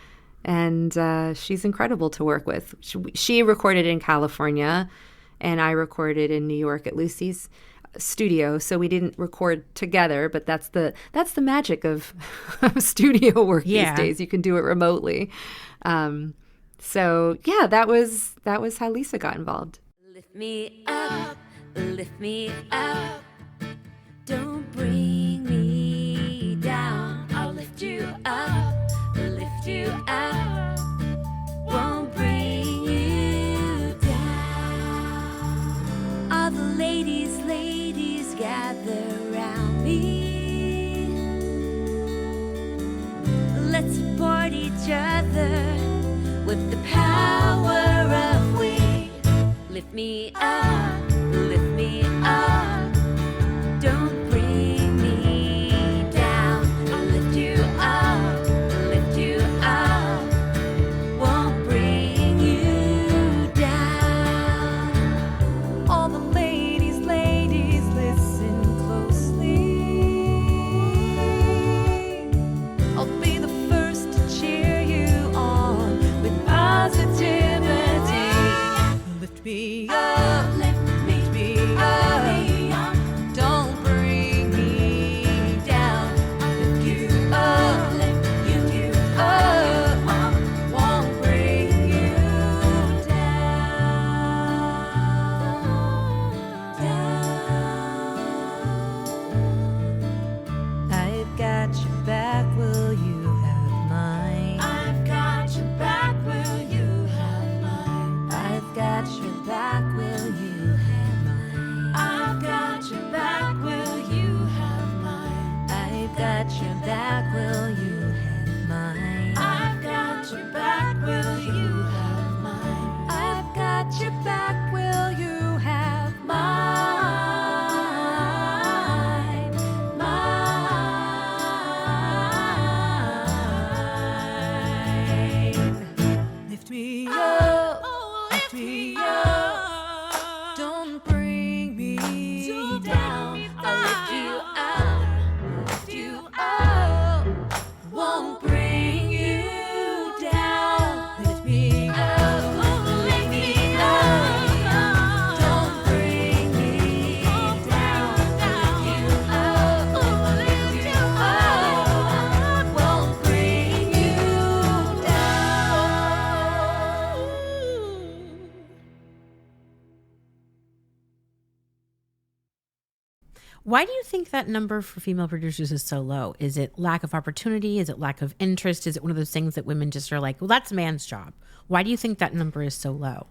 And she's incredible to work with. She recorded in California, and I recorded in New York at Lucy's studio. So we didn't record together, but that's the magic of studio work these days. You can do it remotely. So yeah, that was how Lisa got involved. Lift me up, don't bring me down. I'll lift you up, won't bring you down. All the ladies Lift me up, lift me up. Don't bring me down. I'll lift you up, lift you up. Won't bring you down. All the ladies, listen closely. I'll be the first to cheer you on with positivity. Lift me up, lift me up. Don't bring me down. Lift you up, lift you up. Won't bring you down. I've got your back, will you have mine? I've got your back, will you have mine? I've got your back, will you have mine? I've got your back, will you have mine? I've got your back, will you have mine? I've got your back, will you have mine? I've got your back, will you have mine? Mine. Lift me up, lift me up. Don't bring me down. I'll lift you up, won't bring you down. Lift me up, lift me up. Don't bring me down. I'll lift you up, won't bring you down. Why do you think that number for female producers is so low? Is it lack of opportunity? Is it lack of interest? Is it one of those things that women just are like, well, that's a man's job? Why do you think that number is so low?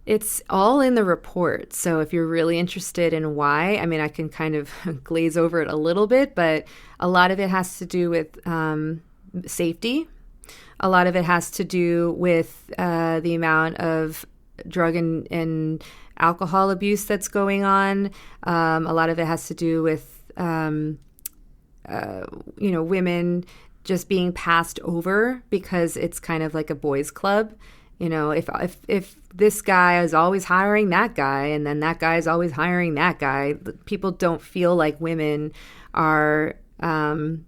It's all in the report. So if you're really interested in why, I mean, I can kind of glaze over it a little bit, but a lot of it has to do with safety. A lot of it has to do with the amount of drug and alcohol abuse that's going on. A lot of it has to do with, women just being passed over because it's kind of like a boys' club. You know, if this guy is always hiring that guy and then that guy is always hiring that guy, people don't feel like women are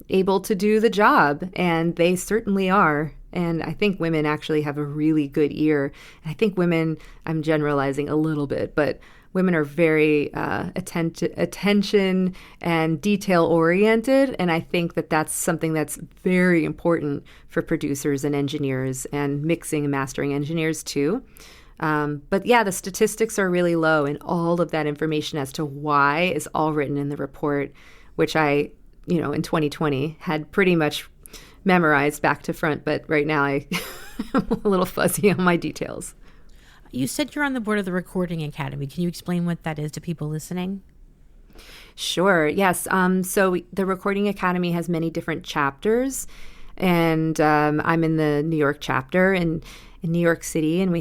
able to do the job, and they certainly are. And I think women actually have a really good ear. I think women, I'm generalizing a little bit, but women are very attention and detail oriented. And I think that that's something that's very important for producers and engineers and mixing and mastering engineers too. But yeah, the statistics are really low, and all of that information as to why is all written in the report, which I, in 2020 had pretty much memorized back to front, but right now I'm a little fuzzy on my details. You said you're on the board of the Recording Academy. Can you explain what that is to people listening? Sure. Yes. So the Recording Academy has many different chapters, and I'm in the New York chapter in New York City, and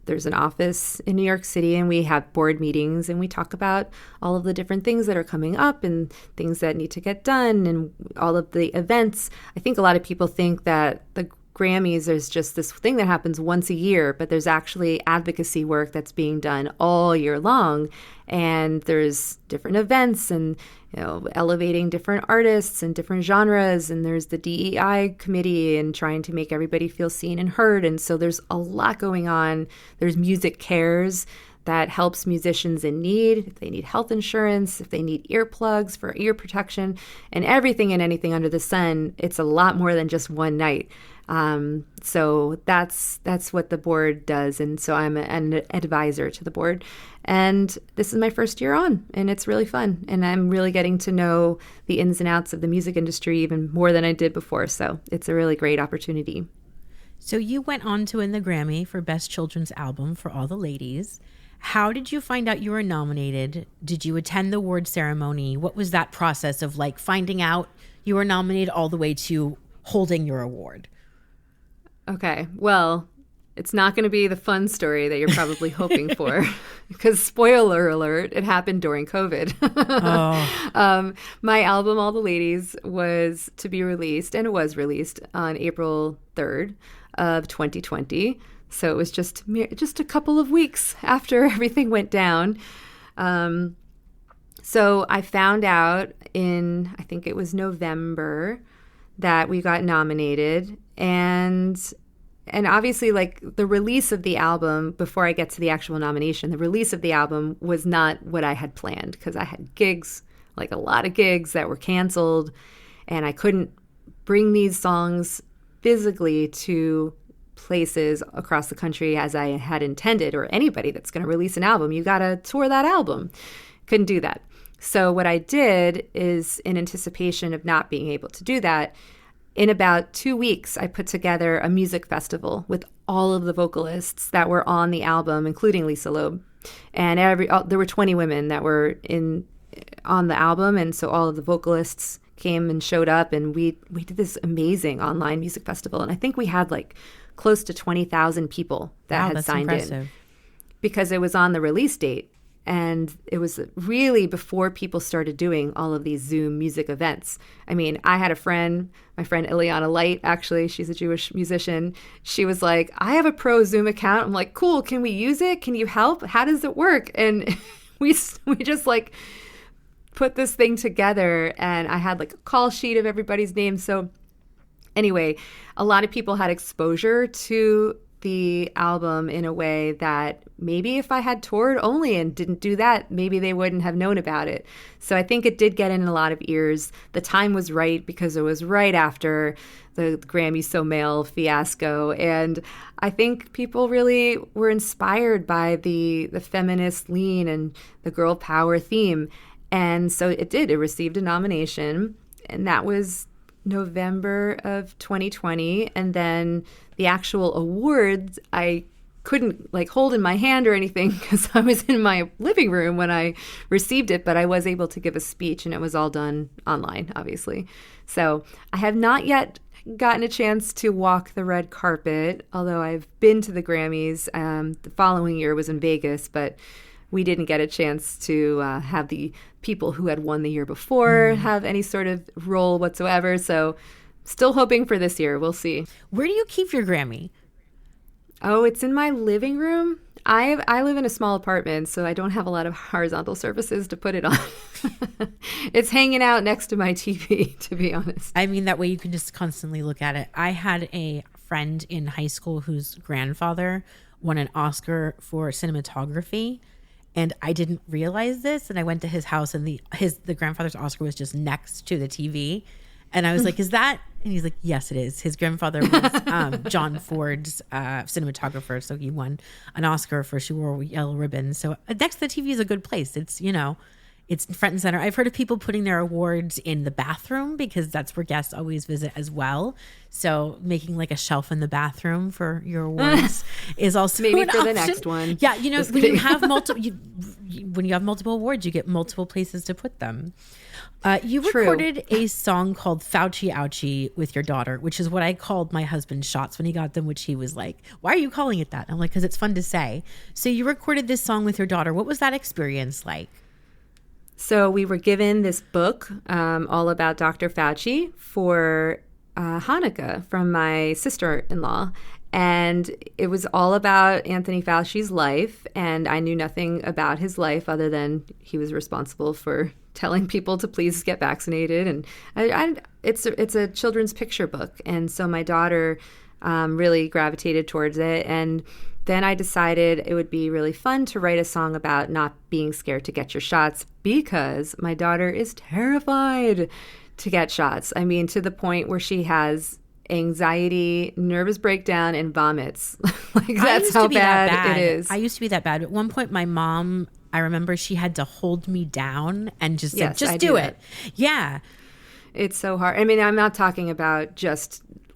there's an office in New York City, and we have board meetings, and we talk about all of the different things that are coming up and things that need to get done and all of the events. I think a lot of people think that the Grammys is just this thing that happens once a year, but there's actually advocacy work that's being done all year long, and there's different events and elevating different artists and different genres, and there's the DEI committee and trying to make everybody feel seen and heard, and so there's a lot going on. There's Music Cares that helps musicians in need, if they need health insurance, if they need earplugs for ear protection, and everything and anything under the sun. It's a lot more than just one night. So that's what the board does. And so I'm an advisor to the board, and this is my first year on, and it's really fun. And I'm really getting to know the ins and outs of the music industry even more than I did before. So it's a really great opportunity. So you went on to win the Grammy for Best Children's Album for All the Ladies. How did you find out you were nominated? Did you attend the award ceremony? What was that process of finding out you were nominated all the way to holding your award? Okay, well, It's not going to be the fun story that you're probably hoping for, because spoiler alert, it happened during COVID. My album, All the Ladies, was to be released, and it was released on April 3rd of 2020. So it was just a couple of weeks after everything went down. So I found out in, I think it was November, that we got nominated, and obviously, like, the release of the album, before I get to the actual nomination, the release of the album was not what I had planned, because I had gigs, like a lot of gigs that were canceled, and I couldn't bring these songs physically to places across the country as I had intended, or anybody that's going to release an album, you got to tour that album. Couldn't do that. So what I did is, in anticipation of not being able to do that, in about 2 weeks, I put together a music festival with all of the vocalists that were on the album, including Lisa Loeb. And there were 20 women that were on the album, and so all of the vocalists came and showed up, and we did this amazing online music festival. And I think we had like close to 20,000 people that had signed in, because it was on the release date. And it was really before people started doing all of these Zoom music events. I mean, I had a friend, my friend Ileana Light, actually, she's a Jewish musician. She was like, I have a pro Zoom account. I'm like, cool, can we use it? Can you help? How does it work? And we just like put this thing together, and I had like a call sheet of everybody's names. So anyway, a lot of people had exposure to the album in a way that maybe if I had toured only and didn't do that, maybe they wouldn't have known about it. So I think it did get in a lot of ears. The time was right, because it was right after the Grammy So Male fiasco. And I think people really were inspired by the feminist lean and the girl power theme. And so it did. It received a nomination, and that was November of 2020. And then the actual awards, I couldn't like hold in my hand or anything, because I was in my living room when I received it, but I was able to give a speech, and it was all done online, obviously. So I have not yet gotten a chance to walk the red carpet, although I've been to the Grammys. The following year was in Vegas, but we didn't get a chance to have the people who had won the year before have any sort of role whatsoever. So still hoping for this year. We'll see. Where do you keep your Grammy? Oh, it's in my living room. I live in a small apartment, so I don't have a lot of horizontal surfaces to put it on. It's hanging out next to my TV, to be honest. I mean, that way you can just constantly look at it. I had a friend in high school whose grandfather won an Oscar for cinematography, and I didn't realize this. And I went to his house, and the grandfather's Oscar was just next to the TV. And I was like, is that? And he's like, yes, it is. His grandfather was John Ford's cinematographer. So he won an Oscar for She Wore a Yellow Ribbon. So next to the TV is a good place. It's, it's front and center. I've heard of people putting their awards in the bathroom, because that's where guests always visit as well. So making like a shelf in the bathroom for your awards is also maybe an for option. the next one. Yeah, when you have multiple awards, you get multiple places to put them. You recorded a song called Fauci Ouchie with your daughter, which is what I called my husband's shots when he got them, which he was like, why are you calling it that? I'm like, because it's fun to say. So you recorded this song with your daughter. What was that experience like? So we were given this book all about Dr. Fauci for Hanukkah from my sister-in-law. And it was all about Anthony Fauci's life. And I knew nothing about his life other than he was responsible for telling people to please get vaccinated. And it's a children's picture book. And so my daughter really gravitated towards it. And then I decided it would be really fun to write a song about not being scared to get your shots, because my daughter is terrified to get shots. I mean, to the point where she has anxiety, nervous breakdown, and vomits. Like, that's how bad it is. I used to be that bad. At one point, my mom, I remember she had to hold me down and just said, just do it. Yeah. It's so hard. I mean, I'm not talking about just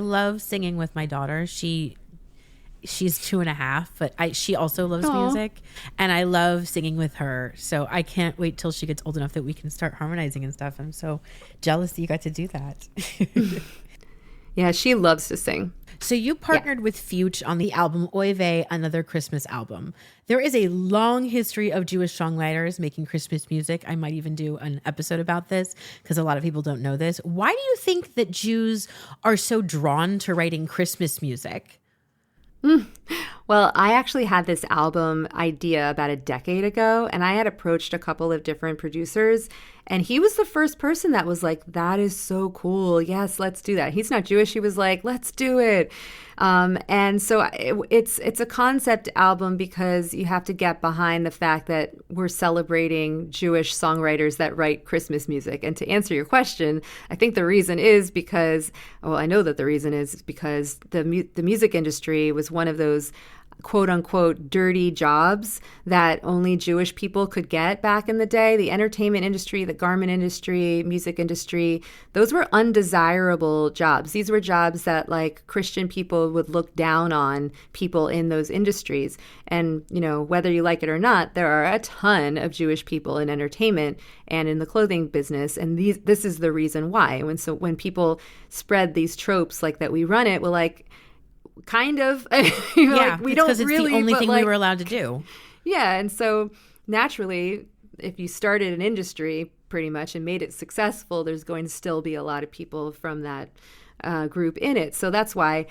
love singing with my daughter. She's 2.5, but she also loves music, and I love singing with her. So I can't wait till she gets old enough that we can start harmonizing and stuff. I'm so jealous that you got to do that. Yeah, she loves to sing. So you partnered with Fuge on the album Oy Vey, Another Christmas Album. There is a long history of Jewish songwriters making Christmas music. I might even do an episode about this because a lot of people don't know this. Why do you think that Jews are so drawn to writing Christmas music? Well, I actually had this album idea about a decade ago, and I had approached a couple of different producers, and he was the first person that was like, that is so cool. Yes, let's do that. He's not Jewish. He was like, let's do it. And so it's a concept album because you have to get behind the fact that we're celebrating Jewish songwriters that write Christmas music. And to answer your question, I think the reason is because, well, I know that the reason is because the music industry was one of those quote unquote dirty jobs that only Jewish people could get back in the day. The entertainment industry, the garment industry, music industry, those were undesirable jobs. These were jobs that like Christian people would look down on people in those industries. And, you know, whether you like it or not, there are a ton of Jewish people in entertainment and in the clothing business. And this is the reason why. When people spread these tropes like that we run it, we're like, kind of. Like, we don't because it's really, the only thing like, we were allowed to do. Yeah, and so naturally, if you started an industry pretty much and made it successful, there's going to still be a lot of people from that group in it. So that's why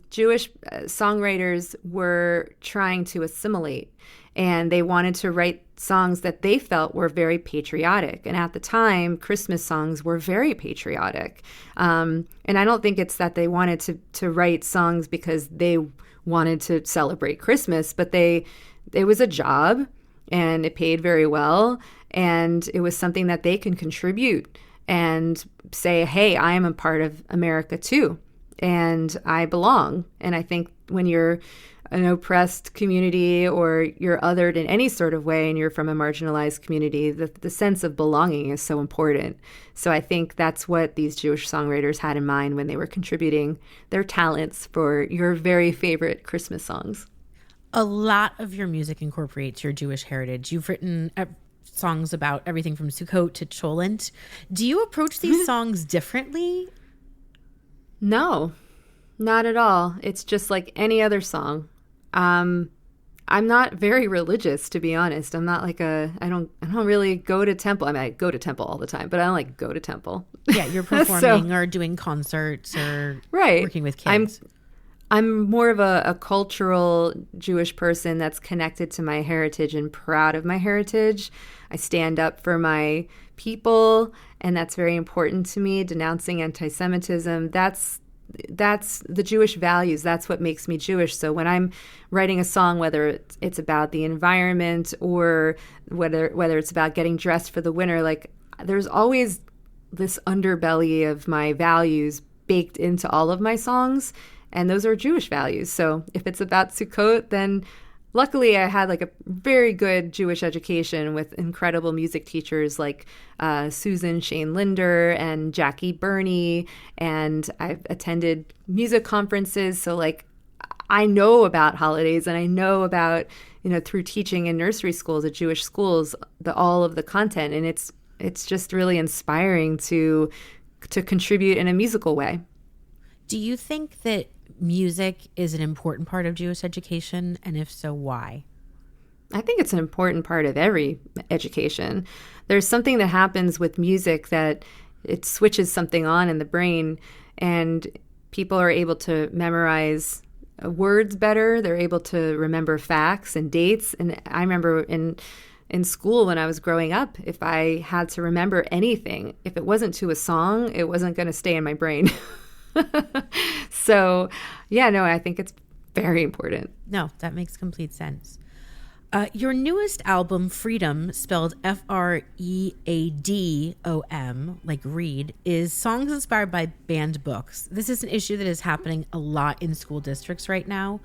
Jewish songwriters were trying to assimilate, and they wanted to write songs that they felt were very patriotic. And at the time, Christmas songs were very patriotic. And I don't think it's that they wanted to write songs because they wanted to celebrate Christmas, but it was a job and it paid very well. And it was something that they can contribute and say, hey, I am a part of America too, and I belong. And I think when you're an oppressed community or you're othered in any sort of way and you're from a marginalized community, the sense of belonging is so important. So I think that's what these Jewish songwriters had in mind when they were contributing their talents for your very favorite Christmas songs. A lot of your music incorporates your Jewish heritage. You've written songs about everything from Sukkot to Cholent. Do you approach these songs differently? No, not at all. It's just like any other song. I'm not very religious, to be honest. I'm not like I don't really go to temple. I mean, I go to temple all the time, but I don't like go to temple. Yeah, you're performing or doing concerts or working with kids. I'm more of a cultural Jewish person that's connected to my heritage and proud of my heritage. I stand up for my people, and that's very important to me. Denouncing anti-Semitism, that's the Jewish values. That's what makes me Jewish. So when I'm writing a song, whether it's about the environment or whether it's about getting dressed for the winter, like there's always this underbelly of my values baked into all of my songs, and those are Jewish values. So if it's about Sukkot, then luckily I had like a very good Jewish education with incredible music teachers like Susan Shane Linder and Jackie Burney, and I've attended music conferences. So like I know about holidays, and I know about, through teaching in nursery schools at Jewish schools, all of the content, and it's just really inspiring to contribute in a musical way. Do you think that music is an important part of Jewish education? And if so, why? I think it's an important part of every education. There's something that happens with music that it switches something on in the brain, and people are able to memorize words better. They're able to remember facts and dates. And I remember in school when I was growing up, if I had to remember anything, if it wasn't to a song, it wasn't going to stay in my brain. So, yeah, no, I think it's very important. No, that makes complete sense. Your newest album, Freedom, spelled Freadom, like read, is songs inspired by banned books. This is an issue that is happening a lot in school districts right now.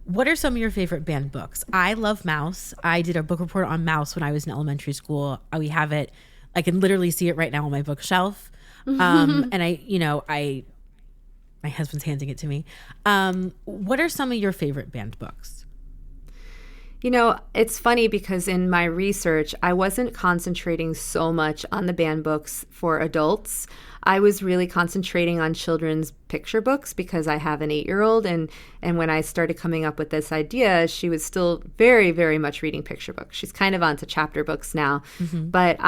What are some of your favorite banned books? I love Mouse. I did a book report on Mouse when I was in elementary school. We have it. I can literally see it right now on my bookshelf. And My husband's handing it to me. What are some of your favorite band books? You know, it's funny because in my research, I wasn't concentrating so much on the band books for adults. I was really concentrating on children's picture books because I have an 8-year-old. And when I started coming up with this idea, she was still very, very much reading picture books. She's kind of onto chapter books now. Mm-hmm. But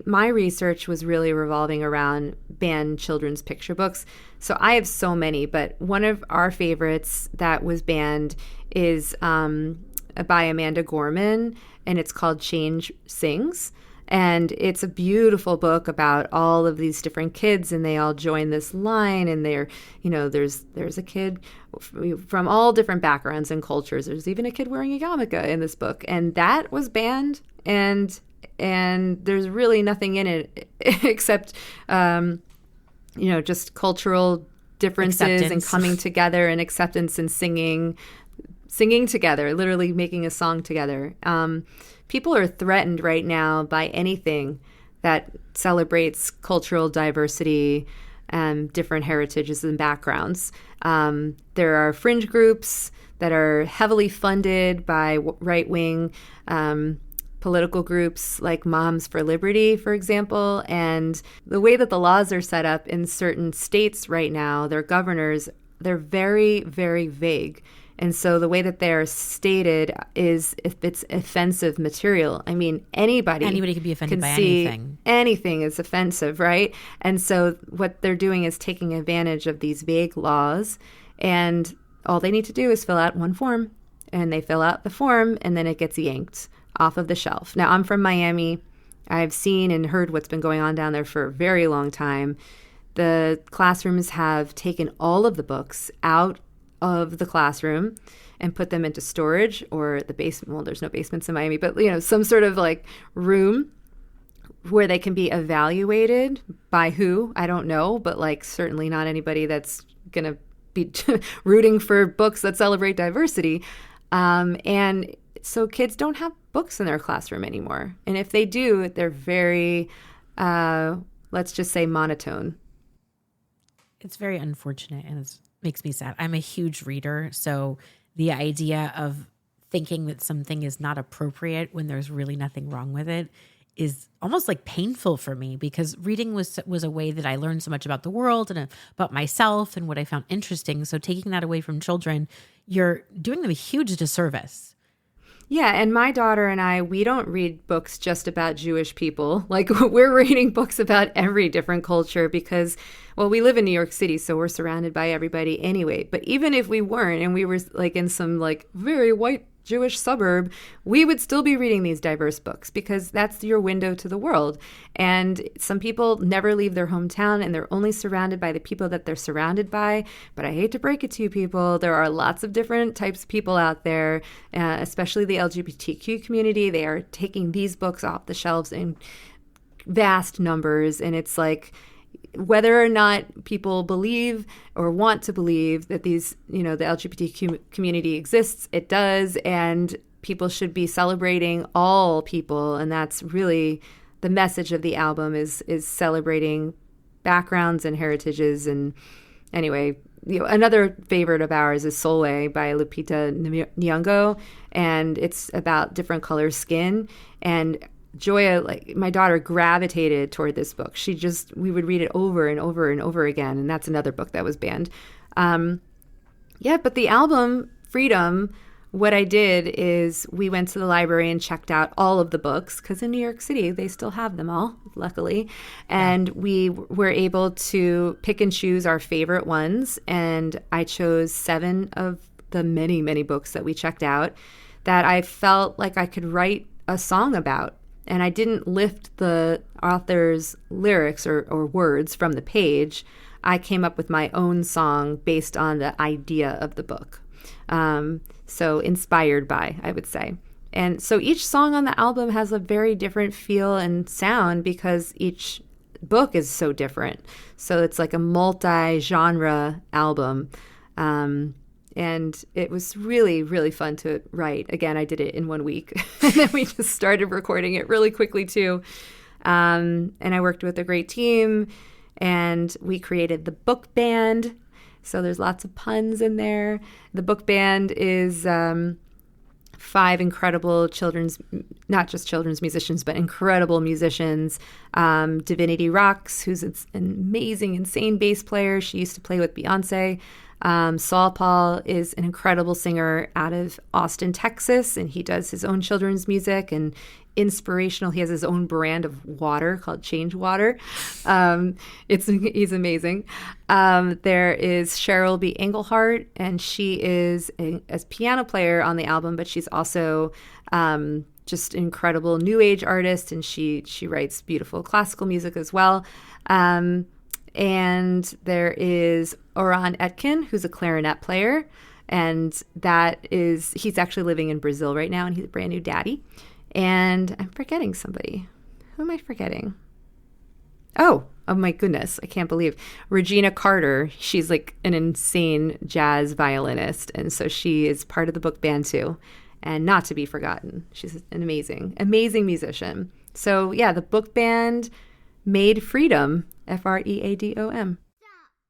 my research was really revolving around banned children's picture books. So I have so many, but one of our favorites that was banned is by Amanda Gorman, and it's called Change Sings. And it's a beautiful book about all of these different kids, and they all join this line, and they're, you know, there's a kid from all different backgrounds and cultures. There's even a kid wearing a yarmulke in this book, and that was banned, and there's really nothing in it except, just cultural differences and coming together and acceptance and singing together, literally making a song together. People are threatened right now by anything that celebrates cultural diversity and different heritages and backgrounds. There are fringe groups that are heavily funded by right-wing political groups like Moms for Liberty, for example. And the way that the laws are set up in certain states right now, their governors, they're very, very vague. And so the way that they're stated is if it's offensive material. I mean, anybody can be offended by anything. Anything is offensive, right? And so what they're doing is taking advantage of these vague laws, and all they need to do is fill out one form, and they fill out the form, and then it gets yanked off of the shelf. Now, I'm from Miami. I've seen and heard what's been going on down there for a very long time. The classrooms have taken all of the books out of the classroom and put them into storage or the basement. Well, there's no basements in Miami, but some sort of like room where they can be evaluated by who, I don't know, but like certainly not anybody that's going to be rooting for books that celebrate diversity. And so kids don't have books in their classroom anymore. And if they do, they're very, let's just say monotone. It's very unfortunate, and it makes me sad. I'm a huge reader, so the idea of thinking that something is not appropriate when there's really nothing wrong with it is almost like painful for me, because reading was a way that I learned so much about the world and about myself and what I found interesting. So taking that away from children, you're doing them a huge disservice. Yeah, and my daughter and I, we don't read books just about Jewish people. Like, we're reading books about every different culture because, well, we live in New York City, so we're surrounded by everybody anyway. But even if we weren't, and we were like in some like very white Jewish suburb, we would still be reading these diverse books because that's your window to the world. And some people never leave their hometown, and they're only surrounded by the people that they're surrounded by. But I hate to break it to you people, there are lots of different types of people out there, especially the LGBTQ community. They are taking these books off the shelves in vast numbers, and it's like, whether or not people believe or want to believe that these, the LGBT community exists, it does, and people should be celebrating all people, and that's really the message of the album is celebrating backgrounds and heritages. And anyway, another favorite of ours is Sole by Lupita Nyong'o, and it's about different color skin. And Joya, like my daughter, gravitated toward this book. We would read it over and over and over again, and that's another book that was banned. But the album, Freedom, what I did is we went to the library and checked out all of the books, because in New York City, they still have them all, luckily. And we were able to pick and choose our favorite ones, and I chose 7 of the many, many books that we checked out that I felt like I could write a song about. And I didn't lift the author's lyrics or words from the page. I came up with my own song based on the idea of the book. So inspired by, I would say. And so each song on the album has a very different feel and sound because each book is so different. So it's like a multi-genre album. And it was really, really fun to write. Again, I did it in 1 week. And then we just started recording it really quickly, too. And I worked with a great team. And we created the book band. So there's lots of puns in there. The book band is 5 incredible not just children's musicians, but incredible musicians. Divinity Rocks, who's an amazing, insane bass player. She used to play with Beyonce. Saul Paul is an incredible singer out of Austin, Texas, and he does his own children's music and inspirational. He has his own brand of water called Change Water. He's amazing. There is Cheryl B. Englehart, and she is a piano player on the album, but she's also just an incredible new age artist, and she writes beautiful classical music as well. And there is Oran Etkin, who's a clarinet player, and he's actually living in Brazil right now, and he's a brand new daddy. And I'm forgetting somebody. Who am I forgetting? Oh my goodness. I can't believe. Regina Carter. She's like an insane jazz violinist. And so she is part of the book band too. And not to be forgotten. She's an amazing, amazing musician. So yeah, the book band made freedom. Freadom. Stop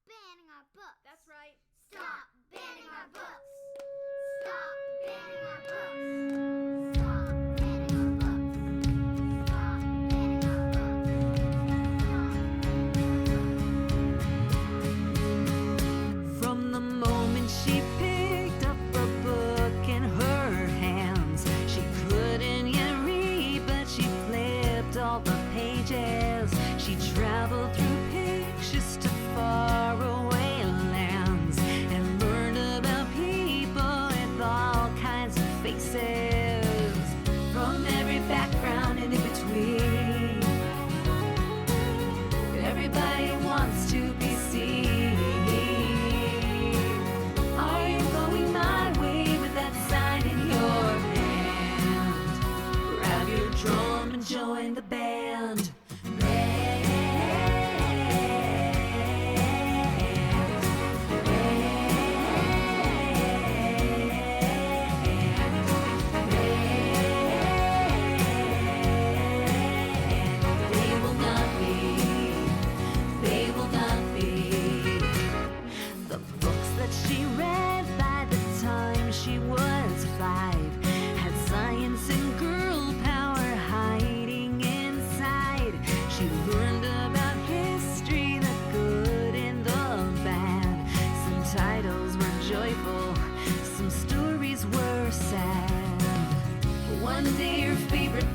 banning our books. That's right. Stop banning our books. Stop banning our books. Stop banning our books. Stop banning our books. From the moment she picked up a book in her hands, she couldn't yet read, but she flipped all the pages. She traveled through pictures to faraway lands and learned about people with all kinds of faces, from every background and in between. Everybody wants to be seen. Are you going my way with that sign in your hand? Grab your drum and join the band.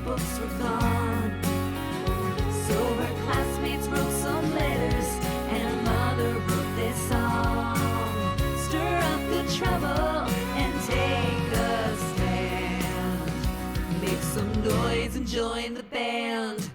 Books were gone, so her classmates wrote some letters, and her mother wrote this song. Stir up the trouble and take a stand. Make some noise and join the band.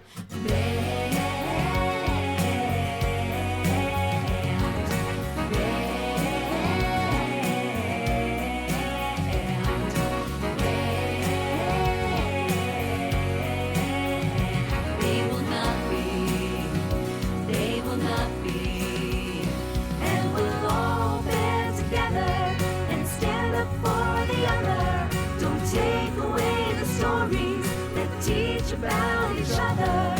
About each other,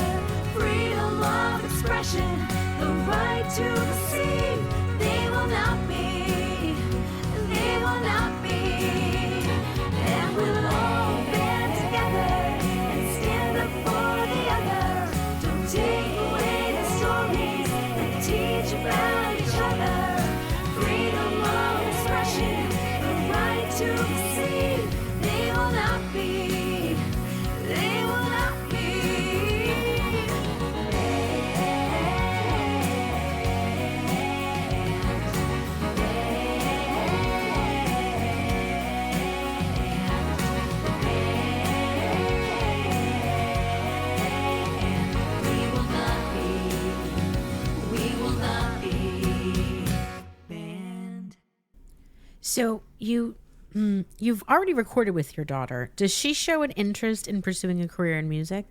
freedom of expression, the right to receive. They will not be, they will not be. And we'll all band together and stand up for the other. Don't take away the stories that teach about each other. Freedom of expression, the right to receive. They will not be. So you've already recorded with your daughter. Does she show an interest in pursuing a career in music?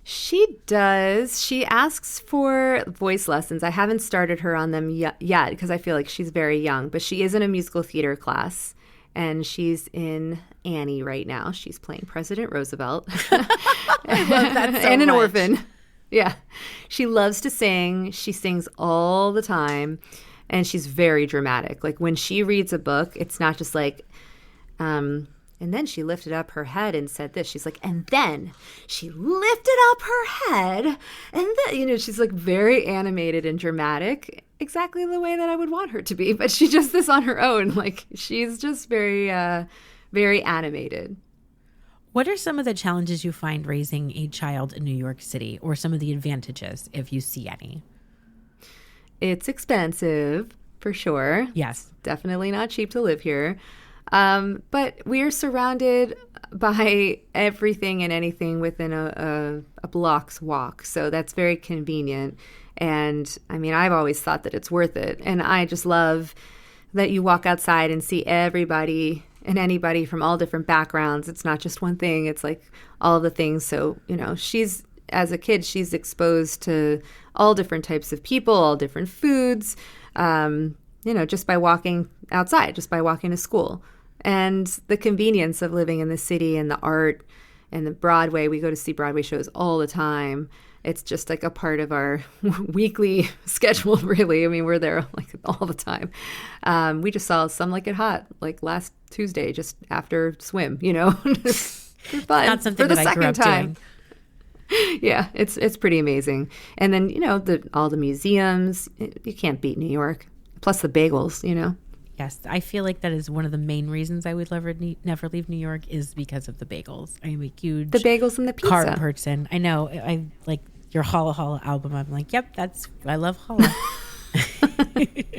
She does. She asks for voice lessons. I haven't started her on them yet because I feel like she's very young, but she is in a musical theater class, and she's in Annie right now. She's playing President Roosevelt. I love that so and an much. orphan. Yeah. She loves to sing. She sings all the time. And she's very dramatic. Like when she reads a book, it's not just like, and then she lifted up her head and said this. She's like, and then she lifted up her head. And then, you know, she's like very animated and dramatic, exactly the way that I would want her to be. But she does this on her own. Like she's just very, very animated. What are some of the challenges you find raising a child in New York City, or some of the advantages, if you see any? It's expensive, for sure. Yes. Definitely not cheap to live here. But we are surrounded by everything and anything within a block's walk. So that's very convenient. And I mean, I've always thought that it's worth it. And I just love that you walk outside and see everybody and anybody from all different backgrounds. It's not just one thing. It's like all the things. So, you know, as a kid, she's exposed to all different types of people, all different foods, you know, just by walking outside, just by walking to school. And the convenience of living in the city and the art and the Broadway. We go to see Broadway shows all the time. It's just like a part of our weekly schedule, really. I mean, we're there like all the time. We just saw Some Like It Hot like last Tuesday, just after swim, you know. For fun. Not something for the that I grew second up time. doing. Yeah, it's pretty amazing. And then, you know, all the museums, you can't beat New York. Plus the bagels, you know. Yes, I feel like that is one of the main reasons I would never leave New York, is because of the bagels. I'm a huge The bagels and the pizza. car person. I know. I like your Holla Holla album. I'm like, yep, I love Holla.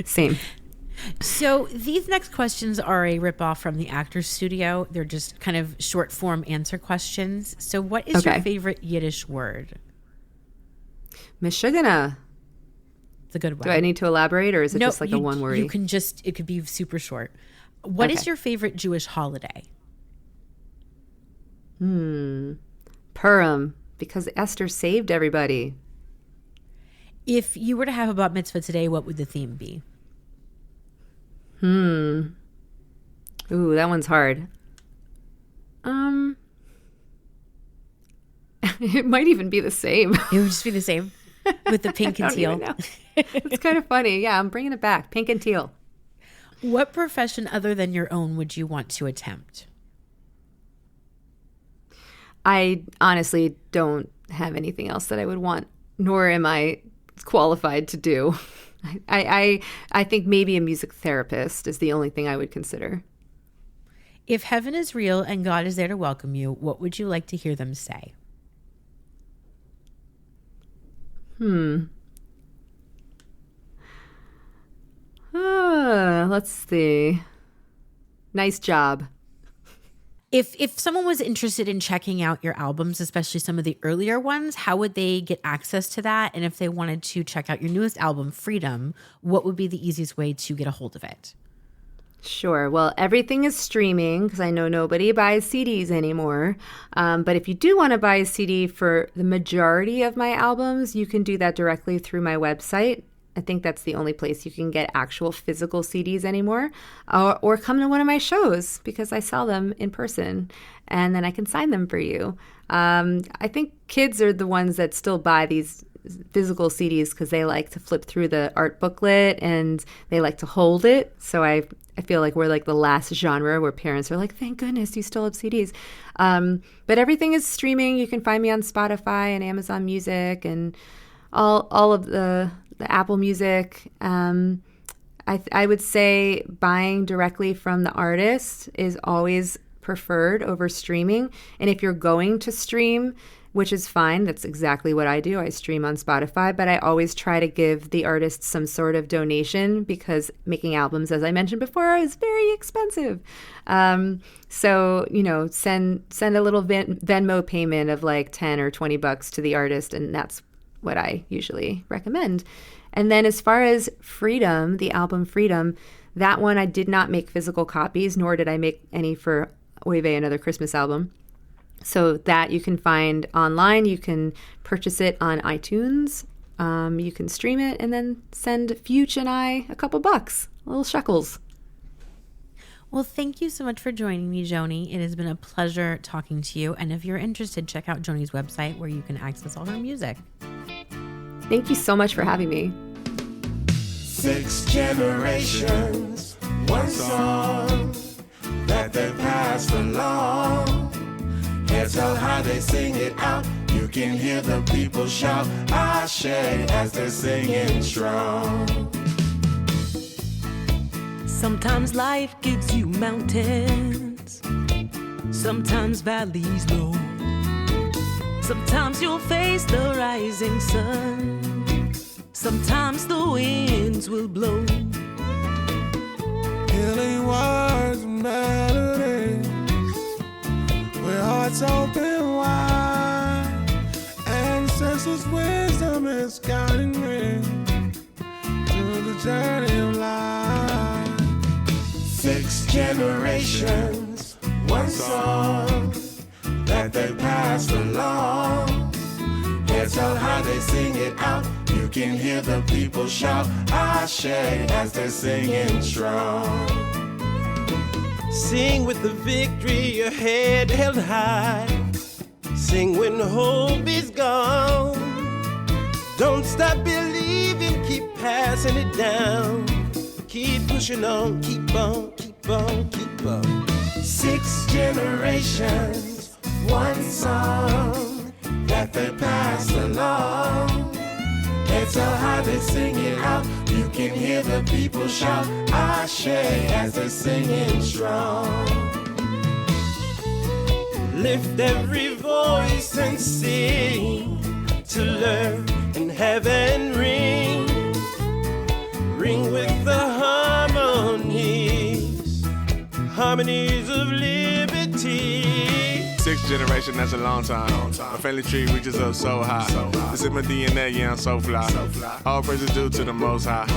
Same. So these next questions are a ripoff from the Actors Studio. They're just kind of short form answer questions. So what is your favorite Yiddish word? Meshugana. It's a good one. Do I need to elaborate, or is it just like a one word? You can it could be super short. What is your favorite Jewish holiday? Purim, because Esther saved everybody. If you were to have a bat mitzvah today, what would the theme be? Ooh, that one's hard. It might even be the same. It would just be the same with the pink and teal. It's kind of funny. Yeah, I'm bringing it back. Pink and teal. What profession other than your own would you want to attempt? I honestly don't have anything else that I would want, nor am I qualified to do. I think maybe a music therapist is the only thing I would consider. If heaven is real and God is there to welcome you, what would you like to hear them say? Let's see. Nice job. If someone was interested in checking out your albums, especially some of the earlier ones, how would they get access to that? And if they wanted to check out your newest album, Freedom, what would be the easiest way to get a hold of it? Sure. Well, everything is streaming because I know nobody buys CDs anymore. But if you do want to buy a CD for the majority of my albums, you can do that directly through my website. I think that's the only place you can get actual physical CDs anymore, or come to one of my shows because I sell them in person and then I can sign them for you. I think kids are the ones that still buy these physical CDs because they like to flip through the art booklet and they like to hold it. So I feel like we're like the last genre where parents are like, thank goodness you still have CDs. But everything is streaming. You can find me on Spotify and Amazon Music and all of the Apple Music. I would say buying directly from the artist is always preferred over streaming. And if you're going to stream, which is fine, that's exactly what I do. I stream on Spotify, but I always try to give the artist some sort of donation because making albums, as I mentioned before, is very expensive. So, you know, send a little Venmo payment of like 10 or 20 bucks to the artist, and that's what I usually recommend. And then as far as Freedom, the album Freedom, that one I did not make physical copies, nor did I make any for Oy Vey, Another Christmas Album. So that you can find online. You can purchase it on iTunes. You can stream it and then send Fuchs and I a couple bucks, little shekels. Well, thank you so much for joining me, Joanie. It has been a pleasure talking to you. And if you're interested, check out Joanie's website where you can access all her music. Thank you so much for having me. 6 generations, one song that they passed along. Hear tell how they sing it out. You can hear the people shout Ashe as they're singing strong. Sometimes life gives you mountains, sometimes valleys low. Sometimes you'll face the rising sun, sometimes the winds will blow. Healing words and melodies, with hearts open wide. Ancestors' wisdom is guiding me through the journey of life. 6 generations, one song that they passed along. Hear tell how they sing it out. You can hear the people shout Ashe as they're singing strong. Sing with the victory, your head held high. Sing when hope is gone. Don't stop believing, keep passing it down. Keep pushing on, keep on, keep on, keep on. 6 generations, one song that they passed along. They tell how they sing it out. You can hear the people shout Ashe as they're singing strong. Lift every voice and sing to learn and heaven ring. Ring with the harmonies of liberty. 6th generation, that's a long time. My family tree reaches up so high. It's in my DNA, yeah, I'm so fly. All praises due to the Most High.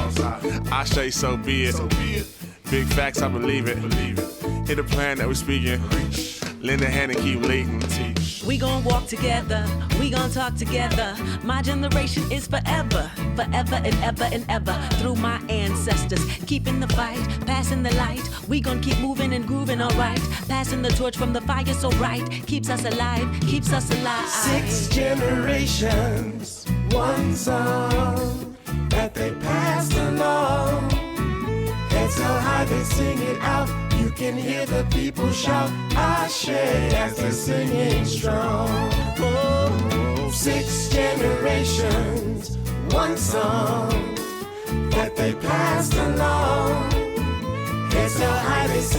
I say so be it. Big facts, I believe it. Hear the plan that we're speaking. Lend a hand and keep leading. We gon' walk together, we gon' talk together. My generation is forever, forever and ever and ever. Through my ancestors, keeping the fight, passing the light. We gon' keep moving and grooving, alright. Passing the torch from the fire so bright. Keeps us alive, keeps us alive. 6 generations, one song that they passed along. They tell how they sing it out. You can hear the people shout Ashe as they're singing strong. Oh, 6 generations, one song that they passed along. They tell how they sing